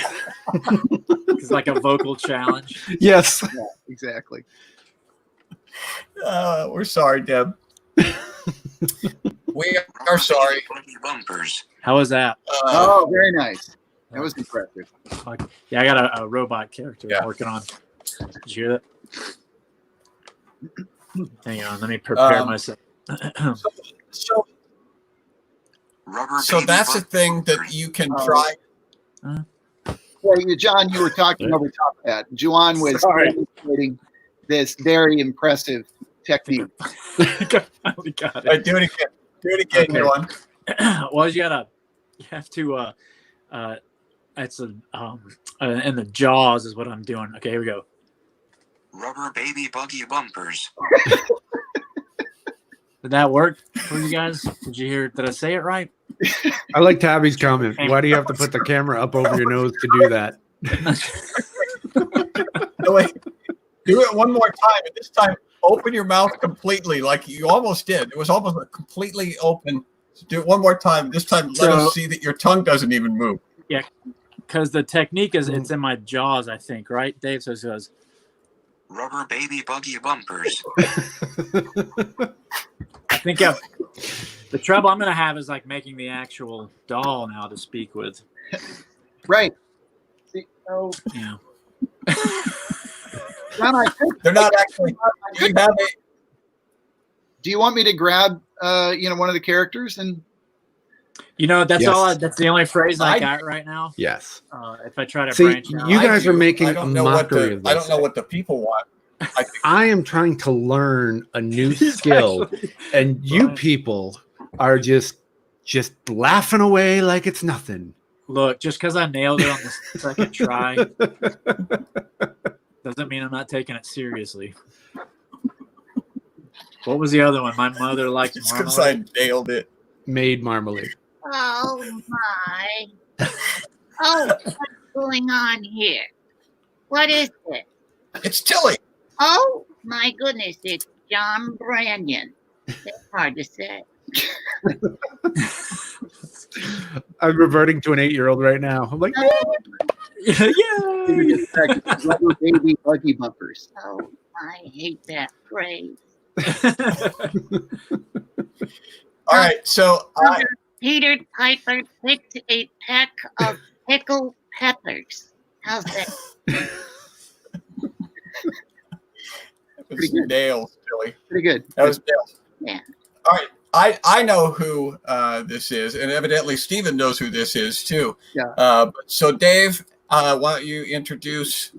It's like a vocal challenge. Yes. Yeah, exactly. We're sorry, Deb. We are sorry. How was that? Oh, very nice. That was impressive. Yeah, I got a robot character I'm working on. Did you hear that? Hang on, let me prepare myself. So that's a thing that you can try. Well, John, you were talking over top of that. Juan was demonstrating this very impressive technique. We got it. Right, do it again. Do it again, Okay. Juan. Well, you have to. It's in the jaws is what I'm doing. Okay, here we go. Rubber baby buggy bumpers. Did that work for you guys? Did you hear? Did I say it right? I like Tabby's comment. Why do you have to put the camera up over your nose to do that? No, wait. Do it one more time, and this time open your mouth completely, like you almost did. It was almost completely open. Do it one more time. This time, let us see that your tongue doesn't even move. Yeah, because the technique is it's in my jaws, I think, right, Dave? So it goes. Rubber baby buggy bumpers. I think the trouble I'm going to have is like making the actual doll now to speak with. Right. See, so, Yeah. John, I think They're not actually. You have a, do you want me to grab one of the characters and That's Yes. all. That's the only phrase I got right now. Yes. If I try to See, branch out, you guys I are do. making I a don't know what mockery of this. I don't know what the people want. I am trying to learn a new skill, and you Right. people are just laughing away like it's nothing. look, just because I nailed it on the second try doesn't mean I'm not taking it seriously. What was the other one? My mother likes It's because I marmalade. nailed it. Made marmalade. Oh my. Oh, what's going on here? What is it? It's Tilly. Oh my goodness, it's John Branyan. That's hard to say. I'm reverting to an 8-year-old right now. I'm like, Yeah. rubber baby buggy bumpers? Oh, I hate that phrase. All right, so Peter Piper picked a peck of pickled peppers. How's that? it was nails, Tilly. Pretty good. That was nails. Yeah. All right, I know who this is, and evidently Stephen knows who this is too. Yeah. So Dave, why don't you introduce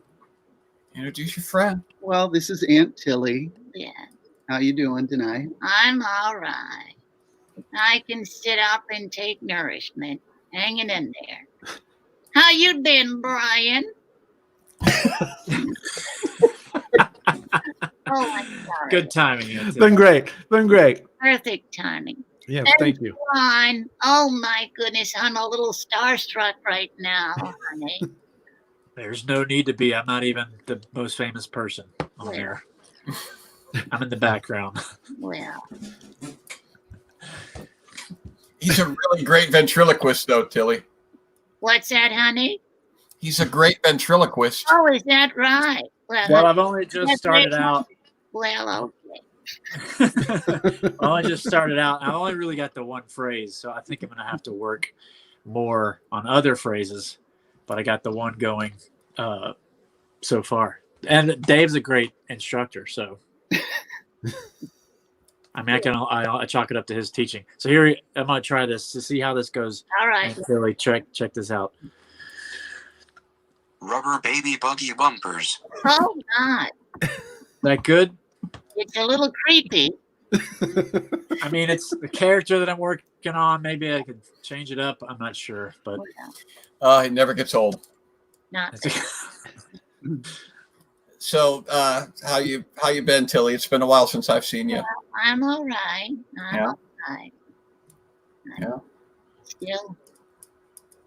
your friend? Well, this is Aunt Tilly. Yeah. How you doing tonight? I'm all right. I can sit up and take nourishment. Hanging in there. How you been, Brian? Oh, I'm sorry. Good timing. That's it. been great. Been great. Perfect timing. Yeah, thank you. Fine. Oh my goodness, I'm a little starstruck right now, honey. There's no need to be. I'm not even the most famous person on there. I'm in the background. Well, He's a really great ventriloquist, though, Tilly. what's that, honey? He's a great ventriloquist. Oh, is that right? Well, I've only just started out. Well, okay. I only just started out. I only really got the one phrase, so I think I'm going to have to work more on other phrases. But I got the one going so far. And Dave's a great instructor, so I mean, I chalk it up to his teaching. So here I'm going to try this to see how this goes. All right. And really check this out. Rubber baby buggy bumpers. Oh, God. That good? It's a little creepy. I mean, it's the character that I'm working on. Maybe I could change it up. I'm not sure, but He never gets old. Not So, how you been, Tilly? It's been a while since I've seen you. I'm all right. I'm Yeah. all right. Yeah. Still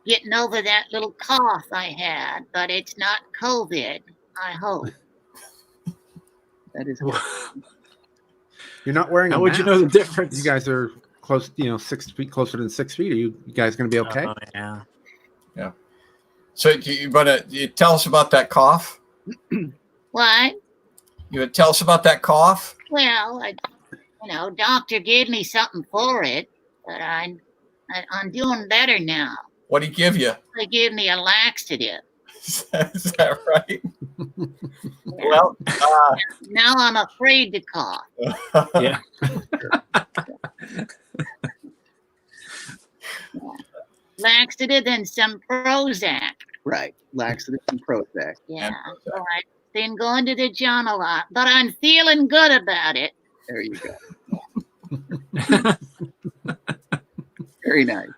getting over that little cough I had, but it's not COVID, I hope. That is. You're not wearing. How a would mask. you know the difference? You guys are close, 6 feet closer than 6 feet. Are you guys going to be okay? Oh, yeah. Yeah. So you tell us about that cough? What? You would tell us about that cough? Well, doctor gave me something for it, but I'm doing better now. What did he give you? They gave me a laxative. Is that right? Well, Now I'm afraid to cough. Yeah. Laxative and some Prozac. Right. Laxative and Prozac. Yeah. And Prozac. So I've been going to the gym a lot, but I'm feeling good about it. There you go. Very nice.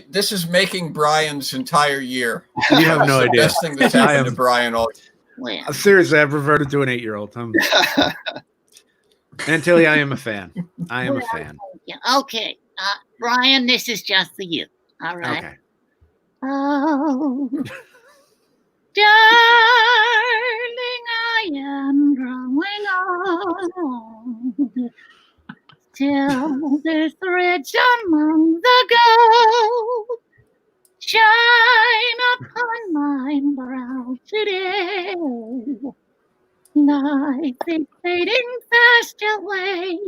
This is making Brian's entire year. You have no It's the idea. best thing that's happened to Brian all Well, Seriously, I've reverted to an 8-year-old. And Tilly, I am a fan. I am a fan. yeah. Okay. Brian, this is just for you. All right. Okay. Oh, darling, I am growing old. Still the threads among the gold shine upon my brow today. Life is fading fast away,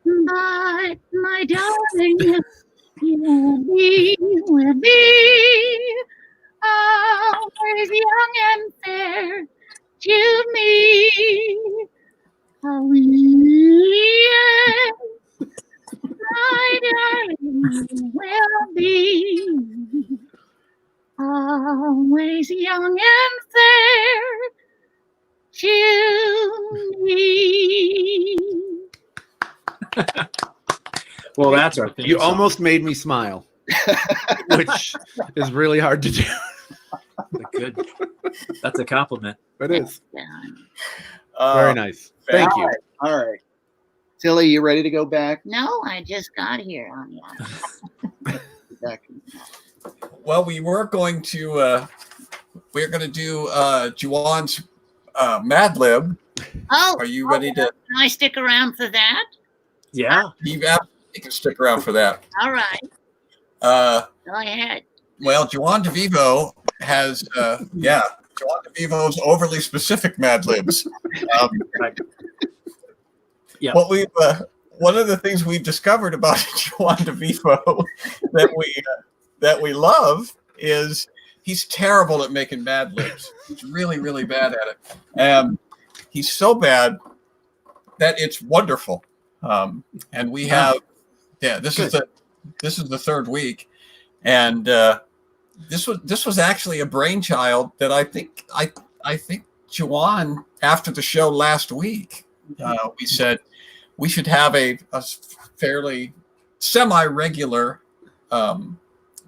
but my darling, you will be always young and fair to me. Oh, yes, my darling will be always young and fair to me. Well, that's our theme You song. almost made me smile, which is really hard to do. Good. That's a compliment. It is. Yeah. Very nice. Thank you. All right. Tilly, you ready to go back? No, I just got here. Back. Well, we're going to do Juwan's Mad-lib. Oh, Are you ready to? can I stick around for that? Yeah. You can stick around for that. All right. Go ahead. Well, Juwan DeVivo has Juwan DeVivo's overly specific Mad-libs. Yeah. What we've one of the things we've discovered about Juwan DeVivo that we love is he's terrible at making Mad-libs. He's really, really bad at it. He's so bad that it's wonderful. And we have, this is the third week, and this was actually a brainchild that I think Juwan, after the show last week, we said we should have a fairly semi-regular Juwan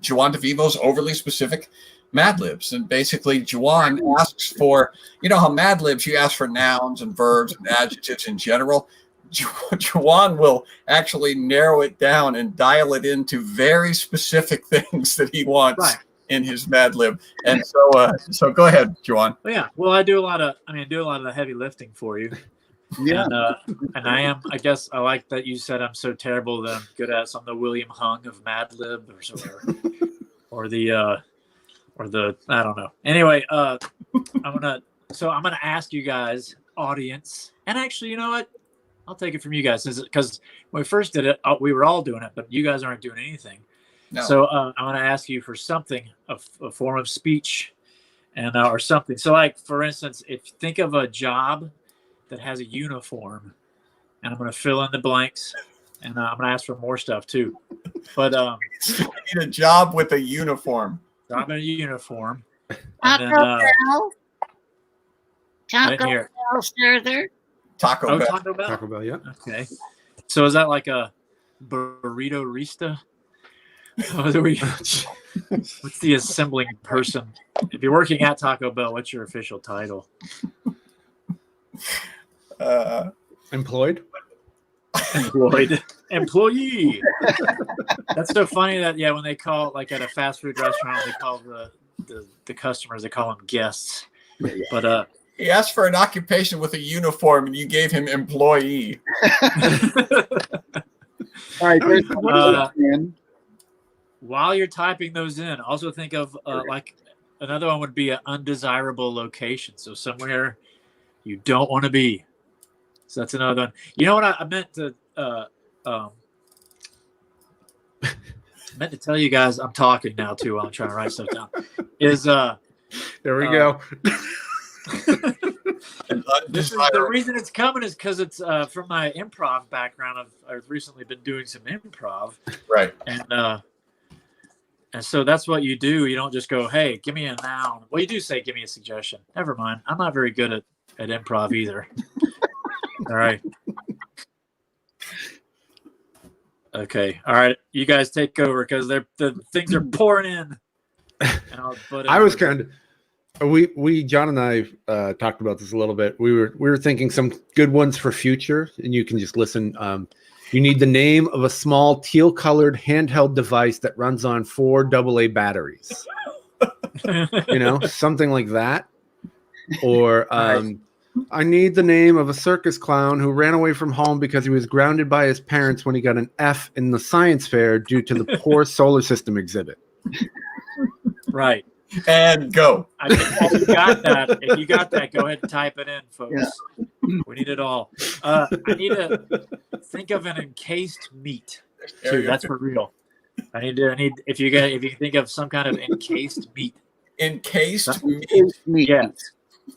DeVivo's overly specific Mad-libs. And basically Juwan asks for, how Mad-libs, you ask for nouns and verbs and adjectives in general. Juwan will actually narrow it down and dial it into very specific things that he wants in his Mad-lib. And so go ahead, Juwan. Well, yeah. Well, I do a lot of the heavy lifting for you. Yeah. And I guess I like that you said I'm so terrible that I'm good at some of the William Hung of Mad-lib or the I don't know. Anyway, I'm gonna ask you guys, audience, and actually, you know what? I'll take it from you guys because when we first did it, we were all doing it, but you guys aren't doing anything. No. So I'm going to ask you for something, a form of speech, and or something. So, like for instance, if you think of a job that has a uniform, and I'm going to fill in the blanks, and I'm going to ask for more stuff too. But I need a job with a uniform. job in a uniform. Taco And then, Bell. I didn't Taco hear. Bell further. Taco Bell. Taco Bell. Taco Bell, yeah. Okay. So is that like a burrito rista? What's the assembling person? If you're working at Taco Bell, what's your official title? Employed. Employed. Employee. That's so funny that when they call like at a fast food restaurant, they call the customers, they call them guests. But he asked for an occupation with a uniform, and you gave him employee. All right, there's while you're typing those in, also think of like another one would be an undesirable location. So somewhere you don't want to be. So that's another one. You know what I meant to tell you guys. I'm talking now too while I'm trying to write stuff down. Is there we go. This is the reason it's coming is because it's from my improv background. I've recently been doing some improv, right? And so that's what you do. You don't just go, "Hey, give me a noun." Well, you do say, "Give me a suggestion." Never mind. I'm not very good at improv either. All right. Okay. All right. You guys take over because the things are pouring in. And I was kind of. We John and I talked about this a little bit. We were thinking some good ones for future, and you can just listen. You need the name of a small teal-colored handheld device that runs on 4 AA batteries. Something like that. Or I need the name of a circus clown who ran away from home because he was grounded by his parents when he got an F in the science fair due to the poor solar system exhibit. Right. And go. If you got that, go ahead and type it in, folks. Yeah. We need it all. I need to think of an encased meat. Too. That's for real. I need if you think of some kind of encased meat. Encased meat. Yes.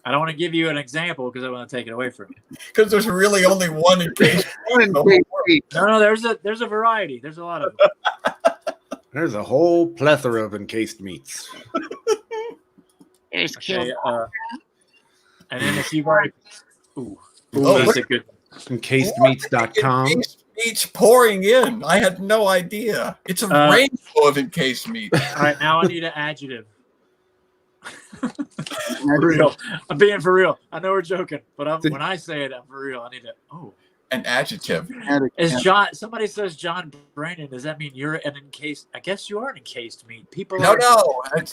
I don't want to give you an example because I want to take it away from you. Because there's really only one encased meat. No, there's a variety. There's a lot of them. There's a whole plethora of encased meats. Okay, and then if you've already... that's a good one. Encasedmeats.com. Encased meats pouring in. I had no idea. It's a rainbow of encased meat. All right, now I need an adjective. For real. I'm being for real. I know we're joking, but when I say it, I'm for real. I need an adjective. Is John? Somebody says John Brandon. Does that mean you're an encased? I guess you are an encased meat. People. No. Did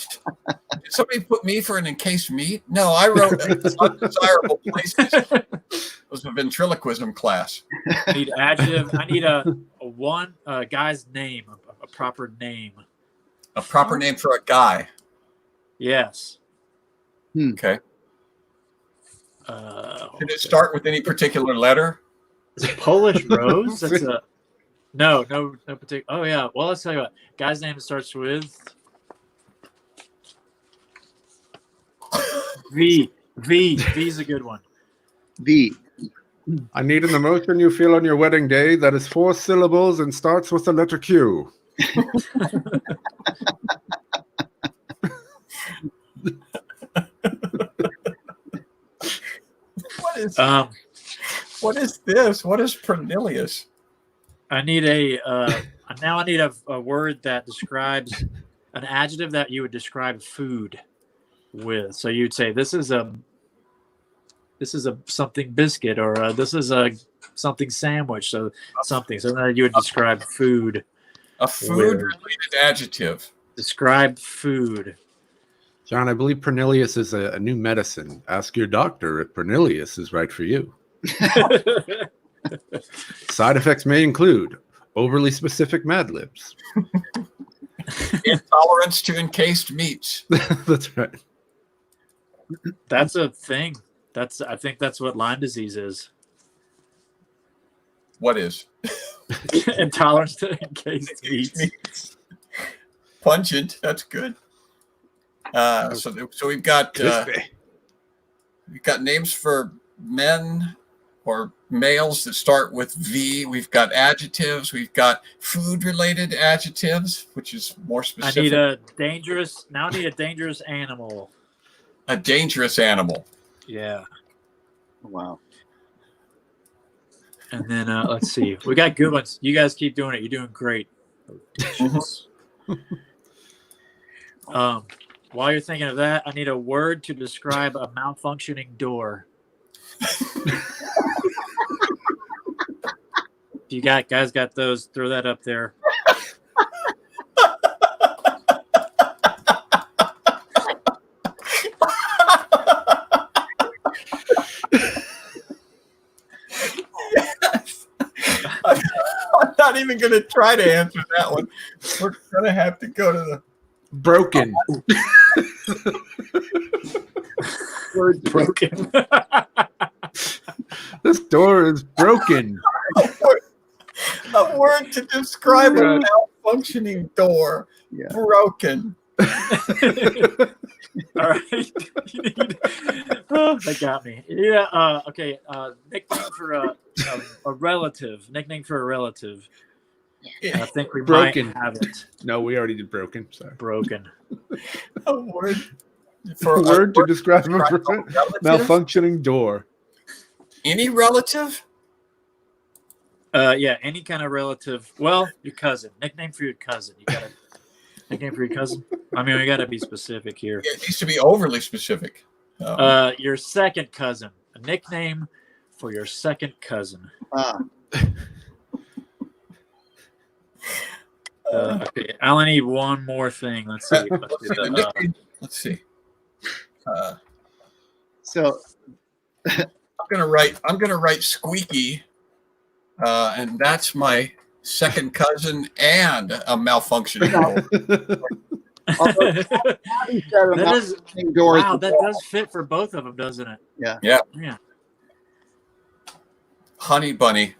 somebody put me for an encased meat? No, I wrote undesirable places. It was a ventriloquism class. I need adjective. I need a guy's name, a proper name. A proper name for a guy. Yes. Okay. Can it start with any particular letter? Is it Polish rose? That's a no particular. Oh yeah. Well, let's tell you what. Guy's name starts with V. V's a good one. V. I need an emotion you feel on your wedding day that is 4 syllables and starts with the letter Q. What is this? What is Pernilius? I need a word that describes an adjective that you would describe food with. So you'd say this is a something biscuit, or this is a something sandwich. So something. So then you would describe food. A food-related adjective. Describe food. John, I believe Pernilius is a new medicine. Ask your doctor if Pernilius is right for you. Side effects may include overly specific Mad-libs. Intolerance to encased meats. That's right. That's a thing. I think that's what Lyme disease is. What is? Intolerance to encased meats. Pungent. That's good. So we've got names for men or males that start with V. We've got adjectives. We've got food-related adjectives, which is more specific. I need a dangerous animal. A dangerous animal. Yeah. Wow. And then let's see. We got good ones. You guys keep doing it. You're doing great. While you're thinking of that, I need a word to describe a malfunctioning door. If you guys got those, throw that up there. Yes. I'm not even going to try to answer that one. We're going to have to go to the Broken. Word Broken. This door is broken. a word to describe a malfunctioning door. Yeah. Broken. All right. Oh, that got me. Yeah. Okay. Nickname for a relative. Nickname for a relative. I think we Broken. might have it. No, we already did broken. Sorry. Broken. A word A word to describe a relative? malfunctioning door. Any relative? Yeah, any kind of relative. Well, your cousin. Nickname for your cousin. You got a nickname for your cousin? I mean, we got to be specific here. It needs to be overly specific. Your second cousin. A nickname for your second cousin. Okay, I only need one more thing. Let's see. Let's see. So I'm gonna write Squeaky, and that's my second cousin and a malfunctioning door. That is wow. That does fit for both of them, doesn't it? Yeah. Honey Bunny.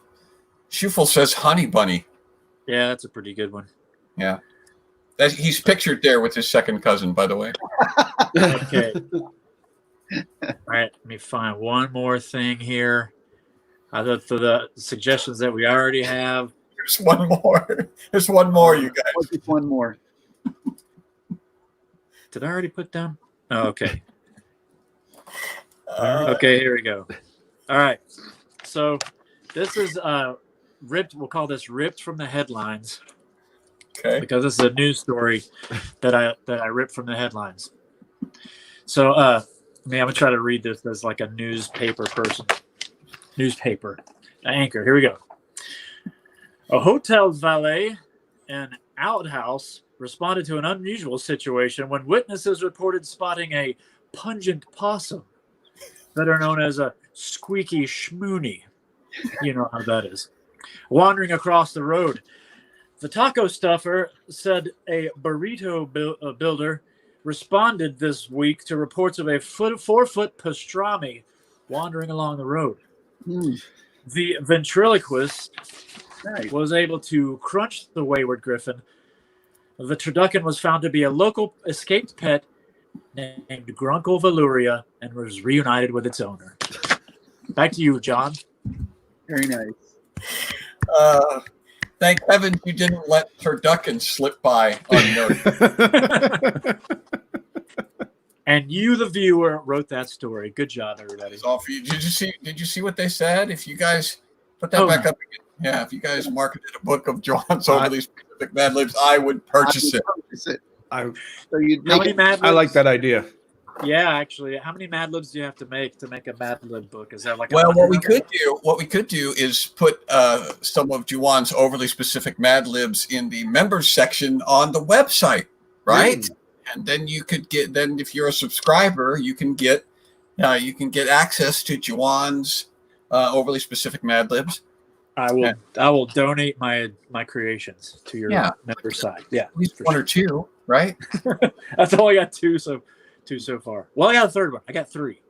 Schufel says Honey Bunny. Yeah, that's a pretty good one. Yeah. He's pictured there with his second cousin, by the way. Okay. All right, let me find one more thing here. For the suggestions that we already have. There's one more. There's one more, you guys. Just one more. Did I already put down? Oh, okay. Okay, here we go. All right. So this is ripped. We'll call this ripped from the headlines. Okay. Because this is a news story that I ripped from the headlines. So I'm gonna try to read this as like a newspaper person. Newspaper. Anchor. Here we go. A hotel valet and outhouse responded to an unusual situation when witnesses reported spotting a pungent possum, better known as a squeaky schmoony. You know how that is. Wandering across the road. The taco stuffer said a burrito builder responded this week to reports of a 4-foot pastrami wandering along the road. The ventriloquist was able to crunch the wayward griffin. The turducken was found to be a local escaped pet named Grunkle Valuria and was reunited with its owner. Back to you, John. Very nice. Thank heaven you didn't let turducken slip by unnoticed. And you, the viewer, wrote that story. Good job, everybody. It's all for you. Did you see what they said? If you guys put that back up again. Yeah, if you guys marketed a book of John's overly specific Mad-libs, I would purchase it. I like that idea. Yeah, actually, how many Mad-libs do you have to make a Mad-lib book? Is that like what we could do is put some of Juwan's overly specific Mad-libs in the members section on the website, right? And then you could get if you're a subscriber, you can get access to Juwan's overly specific Mad-libs. I will donate my creations to your member site. Yeah, at least one or two, right? That's all I got. Two so far. Well, I got a third one. I got 3.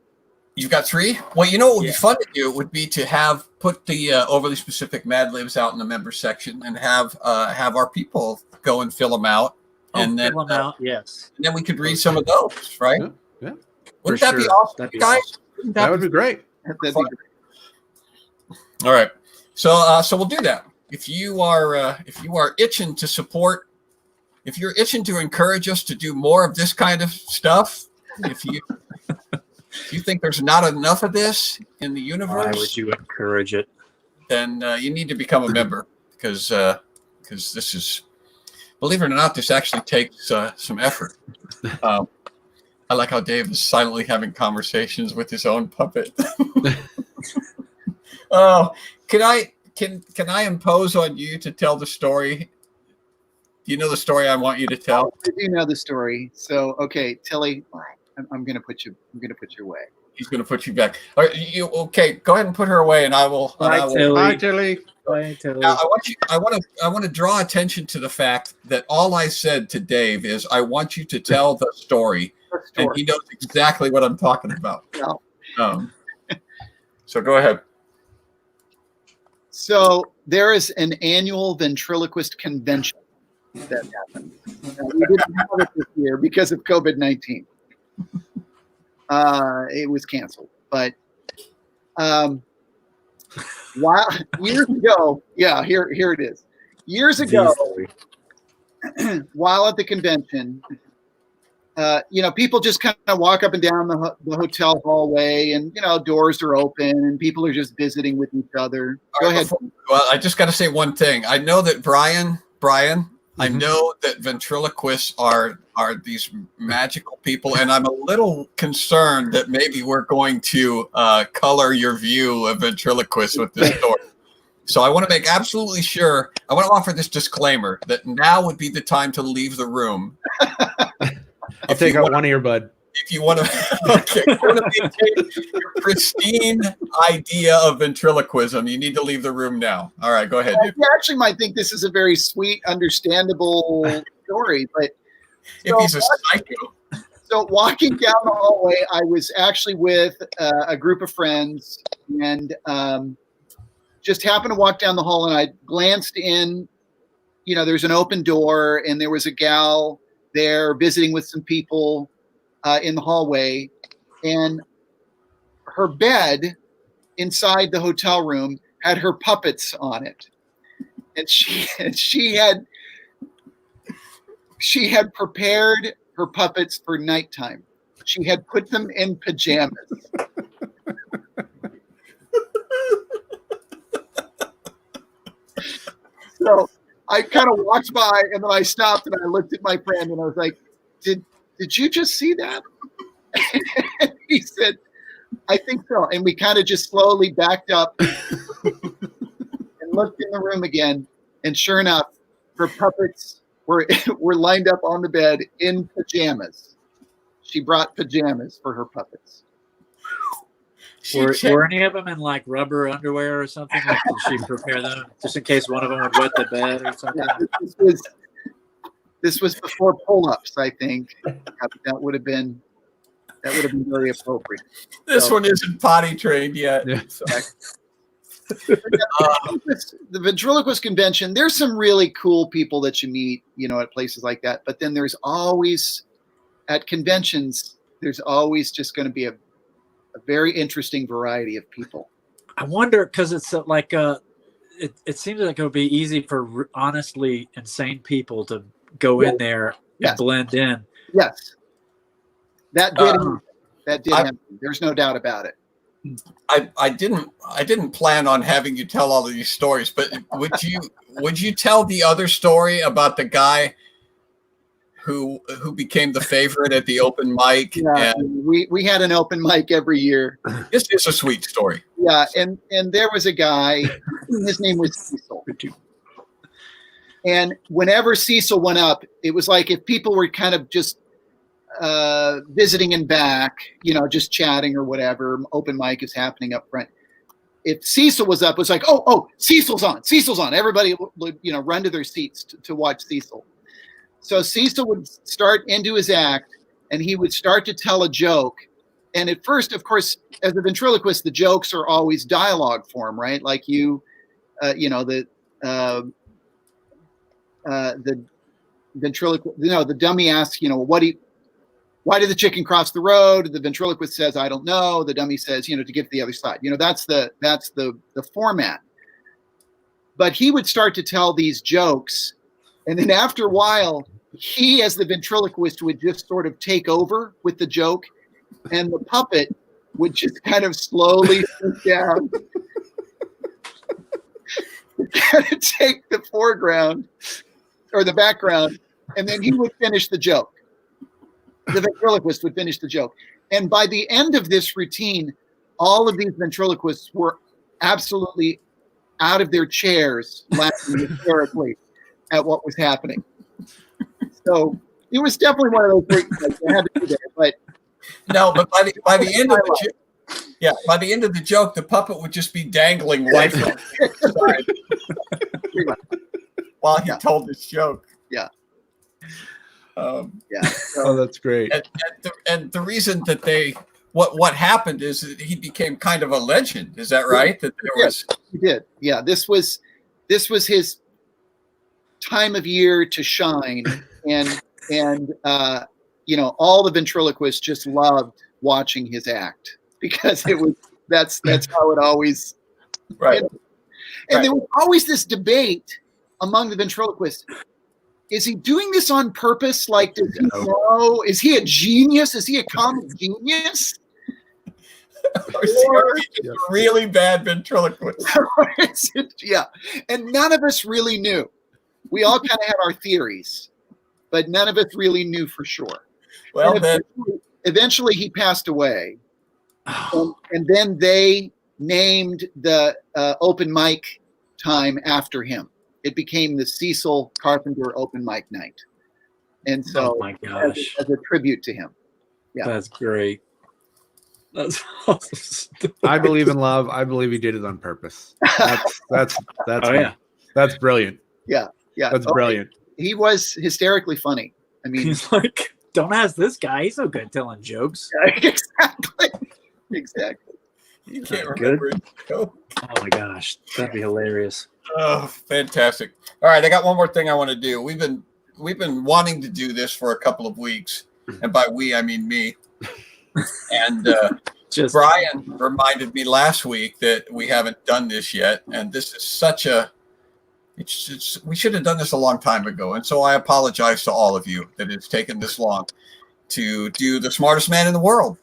You've got 3? Well, you know what would be fun to do would be to put the overly specific Mad-libs out in the member section and have our people go and fill them out. And then fill them out, yes. And then we could read some of those, right? Yeah. Wouldn't that be awesome, guys? Awesome. That would be great. That'd be great. All right. So we'll do that. If you are itching to support, if you're itching to encourage us to do more of this kind of stuff, if you think there's not enough of this in the universe, why would you encourage it? Then you need to become a member because this is, believe it or not, this actually takes some effort. I like how Dave is silently having conversations with his own puppet. Oh, can can I impose on you to tell the story? Do you know the story I want you to tell? I do know the story. So, okay, Tilly, I'm going to put you away. He's going to put you back. Okay? Go ahead and put her away, and I will. Bye, Tilly. Bye, Tilly. Bye, Tilly. Now, I want to draw attention to the fact that all I said to Dave is I want you to tell the story, and he knows exactly what I'm talking about. No. So go ahead. So there is an annual ventriloquist convention that happened. We didn't have it this year because of COVID-19. It was canceled, but while years ago, yeah, here it is. Years ago, while at the convention, people just kind of walk up and down the hotel hallway, and doors are open, and people are just visiting with each other. Go ahead. Well, I just got to say one thing. I know that Brian, I know that ventriloquists are these magical people, and I'm a little concerned that maybe we're going to color your view of ventriloquists with this story. So I want to make absolutely sure. I want to offer this disclaimer that now would be the time to leave the room. I'll take out one earbud. If you want to, maintain your pristine idea of ventriloquism, you need to leave the room now. All right, go ahead. You actually might think this is a very sweet, understandable story, but if he's a psycho. So walking down the hallway, I was actually with a group of friends, and just happened to walk down the hall, and I glanced in. There's an open door, and there was a gal there visiting with some people in the hallway, and her bed inside the hotel room had her puppets on it, and she had prepared her puppets for nighttime. She had put them in pajamas. So I kind of walked by, and then I stopped, and I looked at my friend, and I was like, Did you just see that? And he said, I think so. And we kind of just slowly backed up and looked in the room again. And sure enough, her puppets were lined up on the bed in pajamas. She brought pajamas for her puppets. Were any of them in like rubber underwear or something? Like, did she prepare them just in case one of them would wet the bed or something? Yeah, this was before pull-ups, I think. That would have been very appropriate. This one isn't potty trained yet. Yeah. So. The ventriloquist convention, there's some really cool people that you meet, at places like that. But then there's always, at conventions, there's always just going to be a very interesting variety of people. I wonder, because it's like it seems like it would be easy for honestly insane people to go in there and blend in. Yes, that did happen. There's no doubt about it. I didn't plan on having you tell all of these stories, but would you tell the other story about the guy who became the favorite at the open mic? Yeah, and we had an open mic every year. This is a sweet story. Yeah, and there was a guy. His name was Cecil. And whenever Cecil went up, it was like if people were kind of just visiting in back, just chatting or whatever, open mic is happening up front. If Cecil was up, it was like, oh, Cecil's on. Everybody would, run to their seats to watch Cecil. So Cecil would start into his act, and he would start to tell a joke. And at first, of course, as a ventriloquist, the jokes are always dialogue form, right? Like the ventriloquist, the dummy asks, why did the chicken cross the road? The ventriloquist says, I don't know. The dummy says, to get to the other side. That's the format. But he would start to tell these jokes, and then after a while, he, as the ventriloquist, would just sort of take over with the joke, and the puppet would just kind of slowly sit down, kind of take the foreground or the background, and then he would finish the joke. The ventriloquist would finish the joke. And by the end of this routine, all of these ventriloquists were absolutely out of their chairs, laughing hysterically at what was happening. So it was definitely one of those things like, I had to be there. But No, but by the end of the by the end of the joke, the puppet would just be dangling lifeless while he told this joke. Yeah. Oh, that's great. And the reason that what happened is that he became kind of a legend. Is that right? That there was. He did. Yeah. This was his time of year to shine, and all the ventriloquists just loved watching his act because that's how it always. Right. And there was always this debate among the ventriloquists. Is he doing this on purpose? Like, does he know? Is he a genius? Is he a comic genius? Or is he a really bad ventriloquist? Yeah. And none of us really knew. We all kind of had our theories, but none of us really knew for sure. Well, eventually he passed away. And then they named the open mic time after him. It became the Cecil Carpenter Open Mic Night. And so, oh my gosh, as a tribute to him. Yeah. That's great. That's awesome. I believe in love. I believe he did it on purpose. That's Oh yeah, that's brilliant. Yeah. That's brilliant. He was hysterically funny. I mean, he's like, don't ask this guy. He's so good at telling jokes. Exactly. You can't remember it. Oh my gosh, that'd be hilarious. Oh, fantastic! All right, I got one more thing I want to do. We've been wanting to do this for a couple of weeks, and by we I mean me. And Just Brian reminded me last week that we haven't done this yet, and this is such a. We should have done this a long time ago, and so I apologize to all of you that it's taken this long to do the smartest man in the world.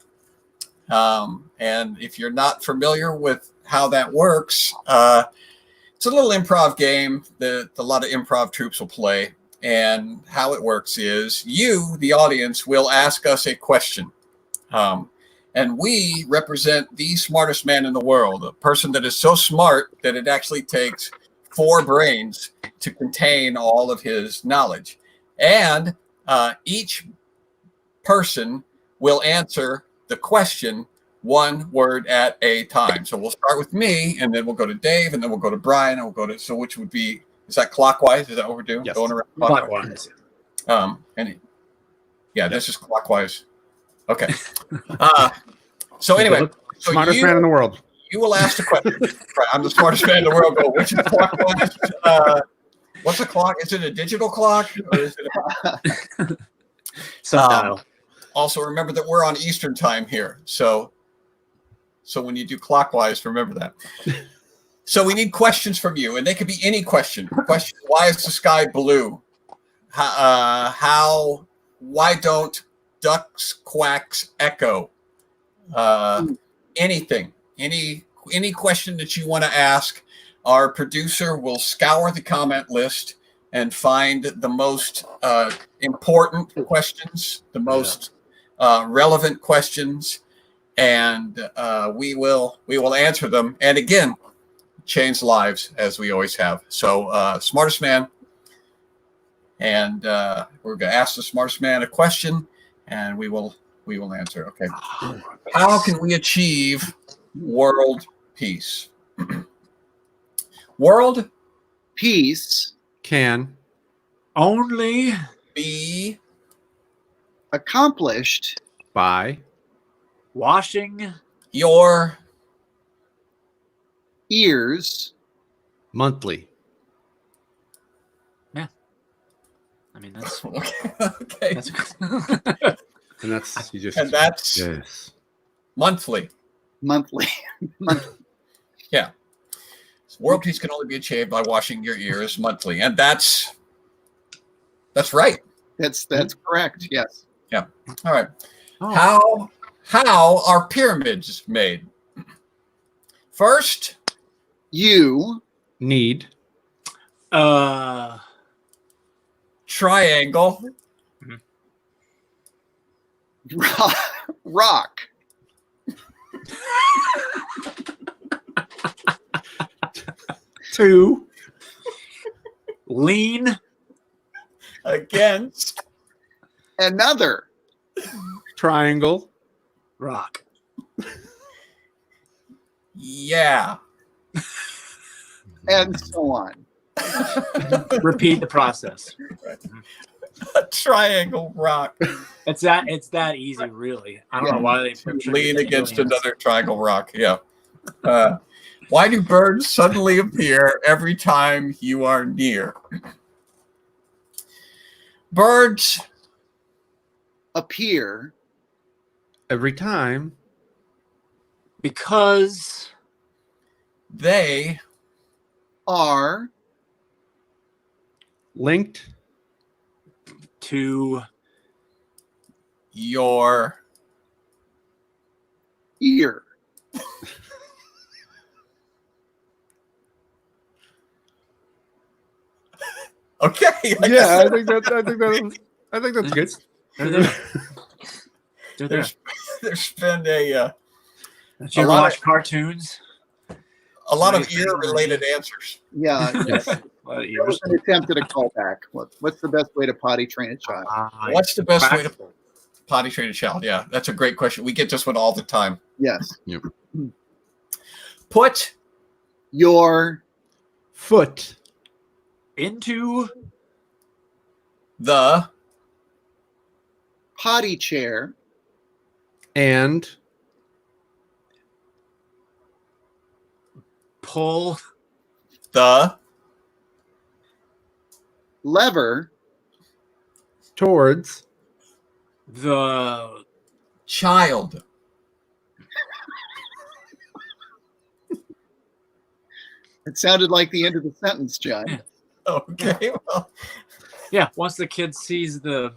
And if you're not familiar with how that works, it's a little improv game that a lot of improv troupes will play. And how it works is you, the audience, will ask us a question. And we represent the smartest man in the world, a person that is so smart that it actually takes 4 brains to contain all of his knowledge. And each person will answer the question one word at a time. So we'll start with me, and then we'll go to Dave, and then we'll go to Brian, and we'll go to, so which would be, is that clockwise? Is that what we're doing? Yes. Going around clockwise. This is clockwise. Okay. So anyway, Smartest man in the world. You will ask the question. Right, I'm the smartest man in the world. Go, which is clockwise? What's a clock? Is it a digital clock? Or is it Sundial. Also, remember that we're on Eastern time here. So when you do clockwise, remember that. So we need questions from you, and they could be any question. Question: why is the sky blue? Why don't ducks quacks echo? Anything, any question that you want to ask. Our producer will scour the comment list and find the most important questions, the most relevant questions, and we will answer them. And again, change lives as we always have. So, smartest man, and we're going to ask the smartest man a question, and we will answer. Okay. How can we achieve world peace? World peace Can Only be accomplished by washing your ears monthly. I mean, that's okay. that's And that's you just And that's yes. monthly. monthly. Yeah. So world peace can only be achieved by washing your ears monthly, and that's right. That's correct. Yes. Yeah. All right. Oh. How are pyramids made? First, You Need triangle. rock. 2 Lean against Another triangle rock. yeah. and so on. Repeat the process. A triangle rock. It's that easy, really. I don't know why they Lean against another triangle rock. Yeah. Why do birds suddenly appear every time you are near? Birds Appear every time because they are linked to your ear. okay. yeah, I think that's good. They're there. They're there. There's been a Did you ever lot watch cartoons? lot of ear-related answers. Yeah. Yes. That was an attempt at a callback. What's the best way to potty train a child? What's the best way to potty train a child? Yeah, that's a great question. We get this one all the time. Yes. Put Your Foot into the potty chair and pull the lever towards the child. It sounded like the end of the sentence, John. Yeah. Okay. Well, yeah. Once the kid sees the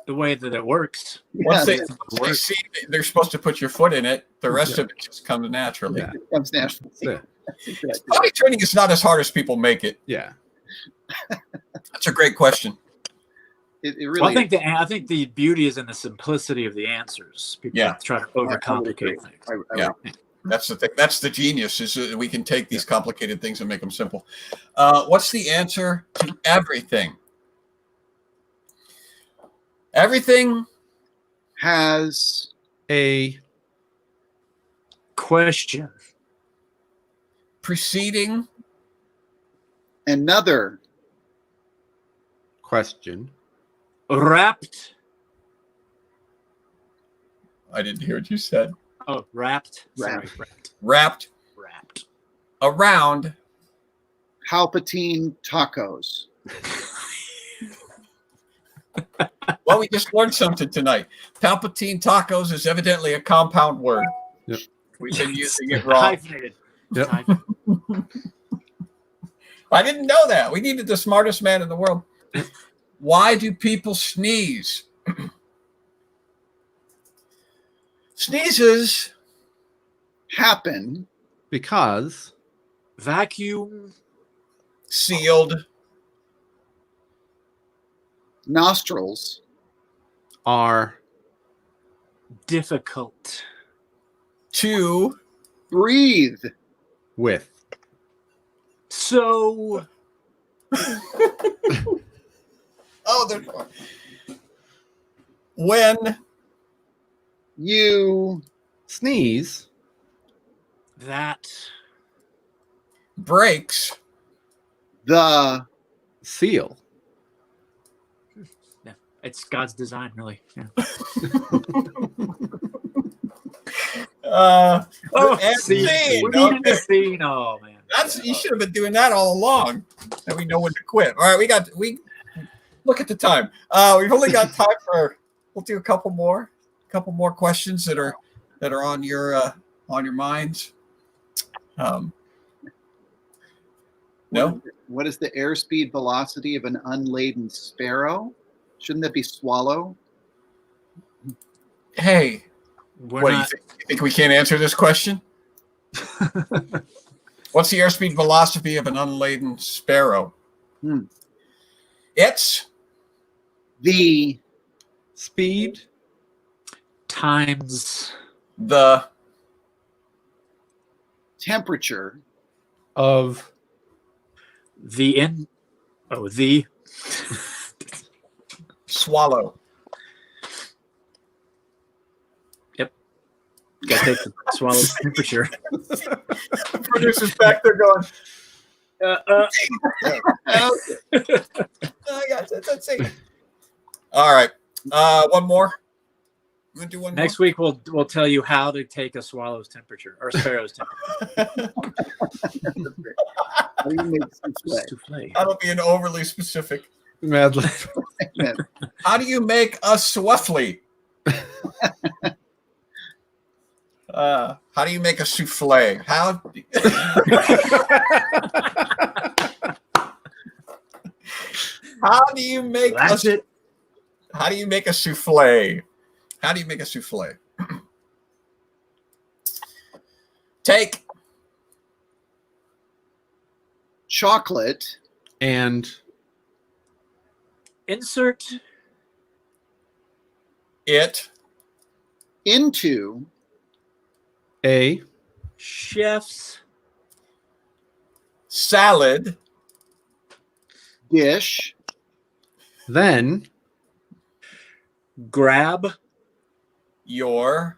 way that it works, once Yeah, they see they're supposed to put your foot in it, the rest of it just comes naturally. Yeah. it comes naturally. Yeah. Potty training is not as hard as people make it. Yeah. That's a great question. It really. well, I think the beauty is in the simplicity of the answers. People try to overcomplicate things. Yeah. That's the thing. That's the genius is that we can take these complicated things and make them simple. What's the answer to everything? Everything has A Question. preceding another question. Wrapped. I didn't hear what you said. Oh, wrapped. Sorry, Wrapped. Wrapped Wrapped. around Palpatine tacos. Well, we just learned something tonight. Palpatine tacos is evidently a compound word. Yep. We've been using it wrong. Hyphenated. Yep. Hyphenated. I didn't know that. We needed the smartest man in the world. Why do people sneeze? Sneezes Happen Because Vacuum. sealed nostrils are Difficult. to breathe with So oh, there's one. When you sneeze that breaks the seal. it's God's design, really. Yeah. and scene. scene. We needed Okay. the scene. Oh man. That's you should have been doing that all along. And we know when to quit. All right, we look at the time. We've only got time for we'll do a couple more questions that are on your minds. No. What is the airspeed velocity of an unladen sparrow? Shouldn't that be swallow? Hey, We're what do you not, think? You think we can't answer this question? What's the airspeed velocity of an unladen sparrow? It's The Speed times the temperature of The Swallow. gotta take the swallow's temperature. Producer's back there going, I got it. Let's see. All right. One more. You want to do one Next week we'll tell you how to take a swallow's temperature or a sparrow's temperature. How do you make souffle? Souffle. That'll be an overly specific. Mad-libs. How do you make a souffle? How do you make a souffle? How do you make That's it. How do you make a souffle? How do you make a souffle? Take Chocolate. And Insert it Into a chef's salad dish. then grab your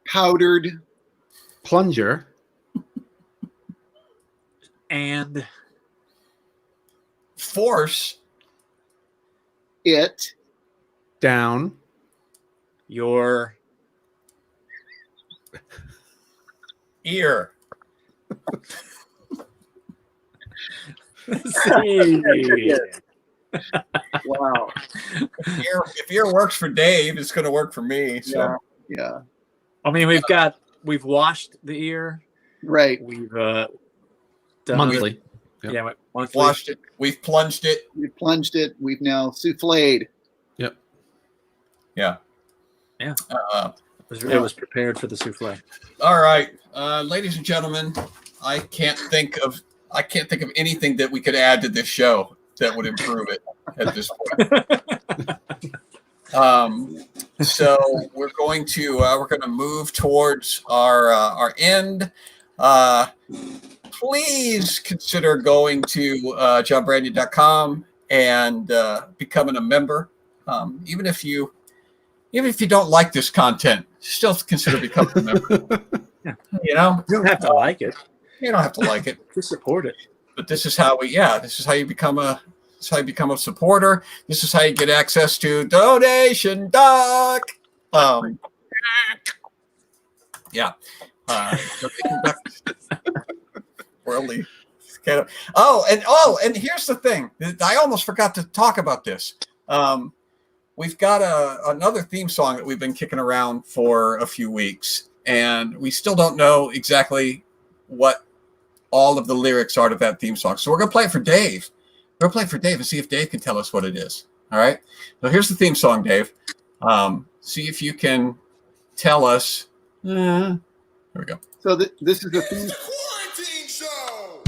Powdered plunger and force it down your ear. Wow. If ear works for Dave, it's going to work for me. So. Yeah. I mean, we've washed the ear. Right. We've done monthly. Yep. Yeah, monthly. Washed it. We've plunged it. We plunged it. We've now souffled. Yep. Yeah. Yeah. It was prepared for the souffle. All right, ladies and gentlemen, I can't think of anything that we could add to this show that would improve it at this point. So we're going to move towards our end. Please consider going to johnbrandy.com and becoming a member. Even if you don't like this content, still consider becoming a member. Yeah. You know, You don't have to like it. you don't have to like it, Just support it. but this is how you become a supporter. This is how you get access to Donation Duck. Yeah. Worldly. And here's the thing. I almost forgot to talk about this. We've got another theme song that we've been kicking around for a few weeks, and we still don't know exactly what all of the lyrics are to that theme song. So we're going to play it for Dave. We're going to play it for Dave and see if Dave can tell us what it is. All right? So here's the theme song, Dave. See if you can tell us. Here we go. So this is the theme. Quarantine show.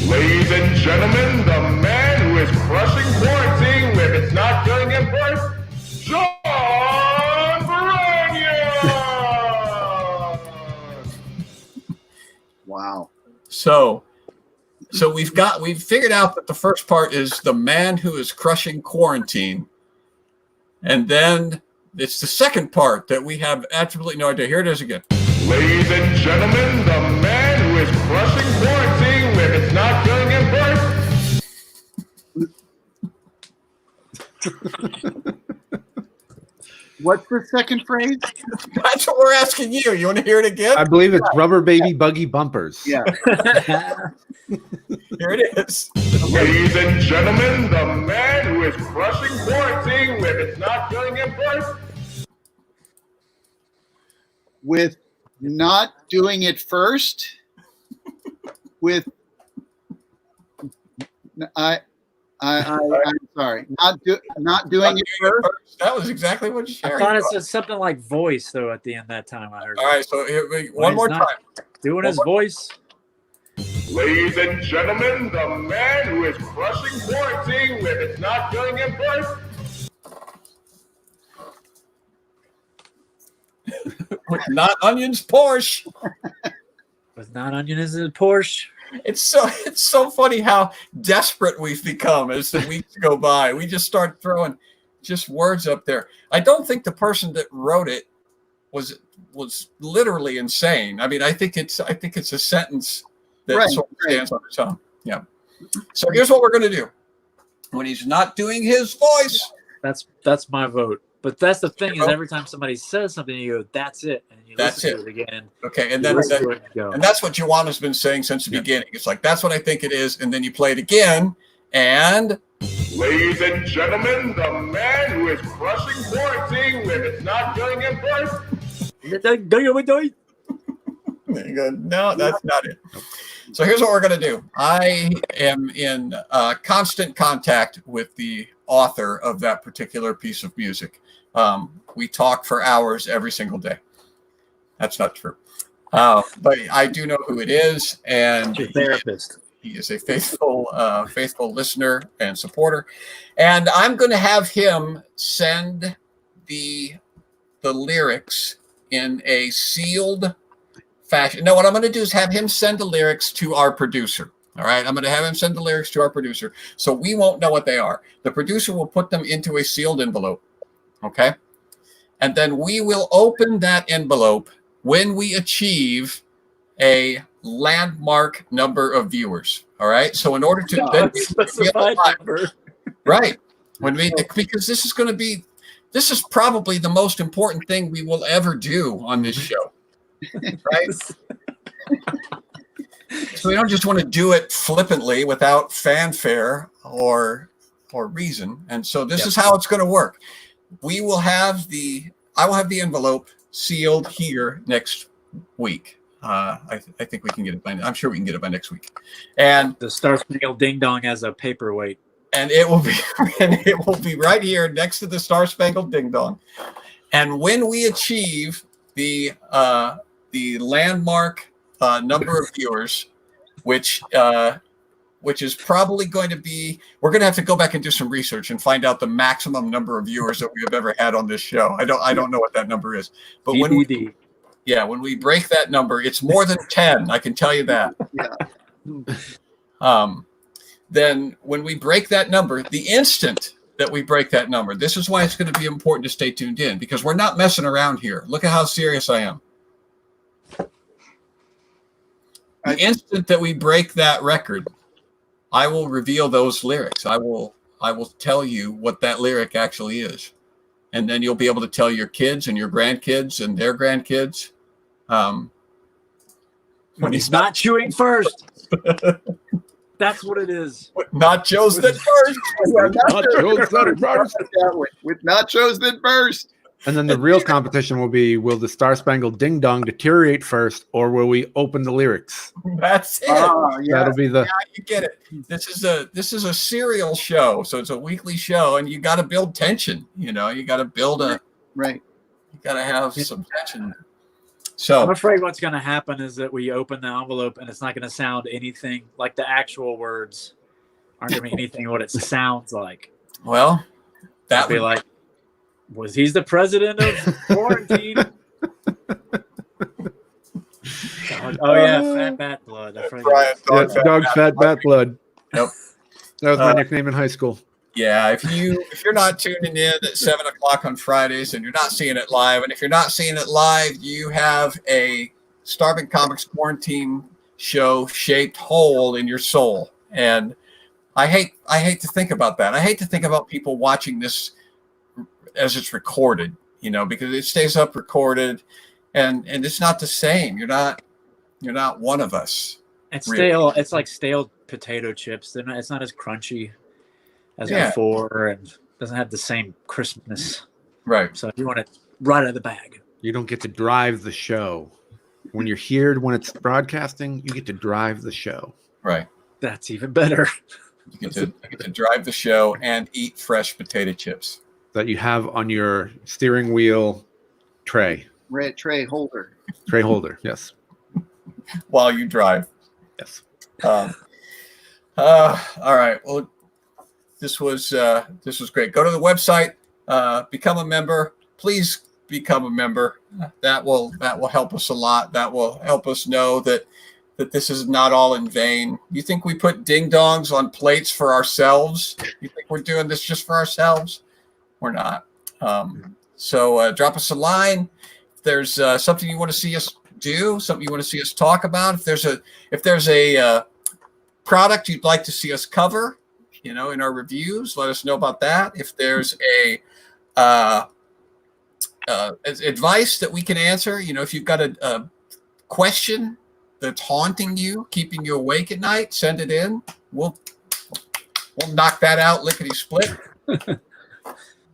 Ladies and gentlemen, the man who is crushing quarantine with it's not killing him first, John Baranya! Wow. So we've figured out that the first part is the man who is crushing quarantine. And then it's the second part that we have absolutely no idea. Here it is again. Ladies and gentlemen, the man who is crushing quarantine with it's not killing him first. What's the second phrase? That's what we're asking you. You want to hear it again? I believe it's rubber baby buggy bumpers. Yeah. Here it is. Ladies and gentlemen, the man who is crushing quarantine with it's not killing him first. With not doing it first. With I'm sorry. Not doing it first. That was exactly what you I shared. thought it said something like voice though at the end that time I heard. All right, so one more time. Doing his voice. Ladies and gentlemen, the man who is crushing quarantine with it's not killing him first. With not onions, Porsche. With not onions in Porsche. It's so funny how desperate we've become as the weeks go by. We just start throwing just words up there. I don't think the person that wrote it was literally insane. I mean, I think it's a sentence that sort of stands on its own. Yeah. So here's what we're going to do. When he's not doing his voice, that's my vote. But that's the thing is every time somebody says something, you go, "That's it," and you listen to it again. Okay, and then and that's what Joanna's been saying since the beginning. It's like that's what I think it is, and then you play it again, and Ladies and gentlemen, the man who is crushing quarantine when it's not killing him first. there you go. No, that's not it. So here's what we're going to do. I am in constant contact with the author of that particular piece of music. We talk for hours every single day. That's not true. But I do know who it is. And your therapist. He is a faithful listener and supporter. And I'm going to have him send the lyrics in a sealed fashion. No, what I'm going to do is have him send the lyrics to our producer. All right. I'm going to have him send the lyrics to our producer. So we won't know what they are. The producer will put them into a sealed envelope. Okay. And then we will open that envelope when we achieve a landmark number of viewers. All right. So in order to then specified number. Right. Because this is probably the most important thing we will ever do on this show. Right. So we don't just want to do it flippantly without fanfare or reason. And so this is how it's going to work. I will have the envelope sealed here next week. I think we can get it I'm sure we can get it by next week. And the Star-spangled Ding Dong as a paperweight. And it will be right here next to the Star-spangled Ding Dong. And when we achieve the landmark number of viewers, which is probably going to be, we're going to have to go back and do some research and find out the maximum number of viewers that we have ever had on this show. I don't know what that number is, but when we break that number, it's more than 10. I can tell you that. Yeah. Then when we break that number, the instant that we break that number, this is why it's going to be important to stay tuned in, because we're not messing around here. Look at how serious I am. The instant that we break that record, I will reveal those lyrics. I will tell you what that lyric actually is. And then you'll be able to tell your kids and your grandkids and their grandkids. When he's not chewing first. That's what it is. With nachos that burst. With nachos that burst. And then the real competition will be, will the Star-spangled Ding Dong deteriorate first, or will we open the lyrics? That's it. That'll be the. Yeah, you get it. This is a serial show, so it's a weekly show, and you got to build tension. You got to build right. You got to have some tension. So I'm afraid what's going to happen is that we open the envelope and it's not going to sound anything like the actual words aren't going to be anything what it sounds like. Well, that would be like, was he's the president of quarantine? Fat Bat Blood. Dog Fat Bat Blood. Yep. That was my nickname in high school. Yeah, if you're not tuning in at 7:00 on Fridays and you're not seeing it live, and if you're not seeing it live, you have a Starving Comics quarantine show shaped hole in your soul. And I hate to think about that. I hate to think about people watching this as it's recorded, because it stays up recorded, and it's not the same. You're not one of us. It's stale. It's like stale potato chips. It's not as crunchy as before, and doesn't have the same crispness. Right. So if you want it right out of the bag. You don't get to drive the show. When you're here, when it's broadcasting, you get to drive the show. Right. That's even better. You get to drive the show and eat fresh potato chips that you have on your steering wheel tray. Red tray holder. Tray holder, yes. While you drive. Yes. All right. Well, this was great. Go to the website, become a member. Please become a member. That will help us a lot. That will help us know that this is not all in vain. You think we put ding dongs on plates for ourselves? You think we're doing this just for ourselves? We're not. So drop us a line. If there's something you want to see us do, something you want to see us talk about, if there's a product you'd like to see us cover, in our reviews, let us know about that. If there's a advice that we can answer, if you've got a question that's haunting you, keeping you awake at night, send it in. We'll knock that out lickety split.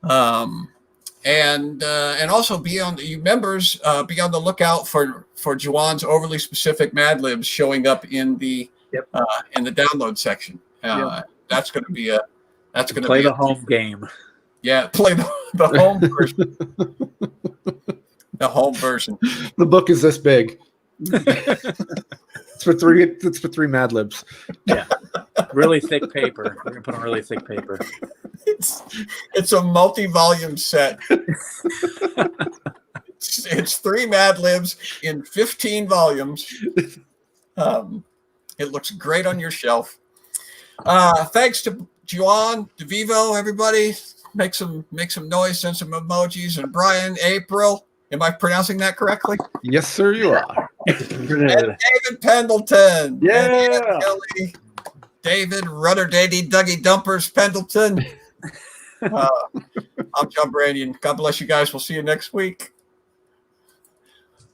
And also be on the lookout for Juwan's overly specific Mad-libs showing up in the download section. That's going to be the home game. Yeah, play the home version. The home version. The book is this big. It's for three Mad-libs. Yeah, really thick paper. We're gonna put on really thick paper. It's a multi-volume set. It's 3 Mad-libs in 15 volumes. It looks great on your shelf. Thanks to Juwan, DeVivo, everybody. Make some noise, send some emojis, and Brian, April. Am I pronouncing that correctly? Yes, sir, you are. And David Pendleton. Yeah. And Kelly. David, Rudder Daddy, Dougie Dumpers, Pendleton. I'm John Brandian. God bless you guys. We'll see you next week.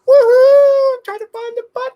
Woohoo! Try to find the button.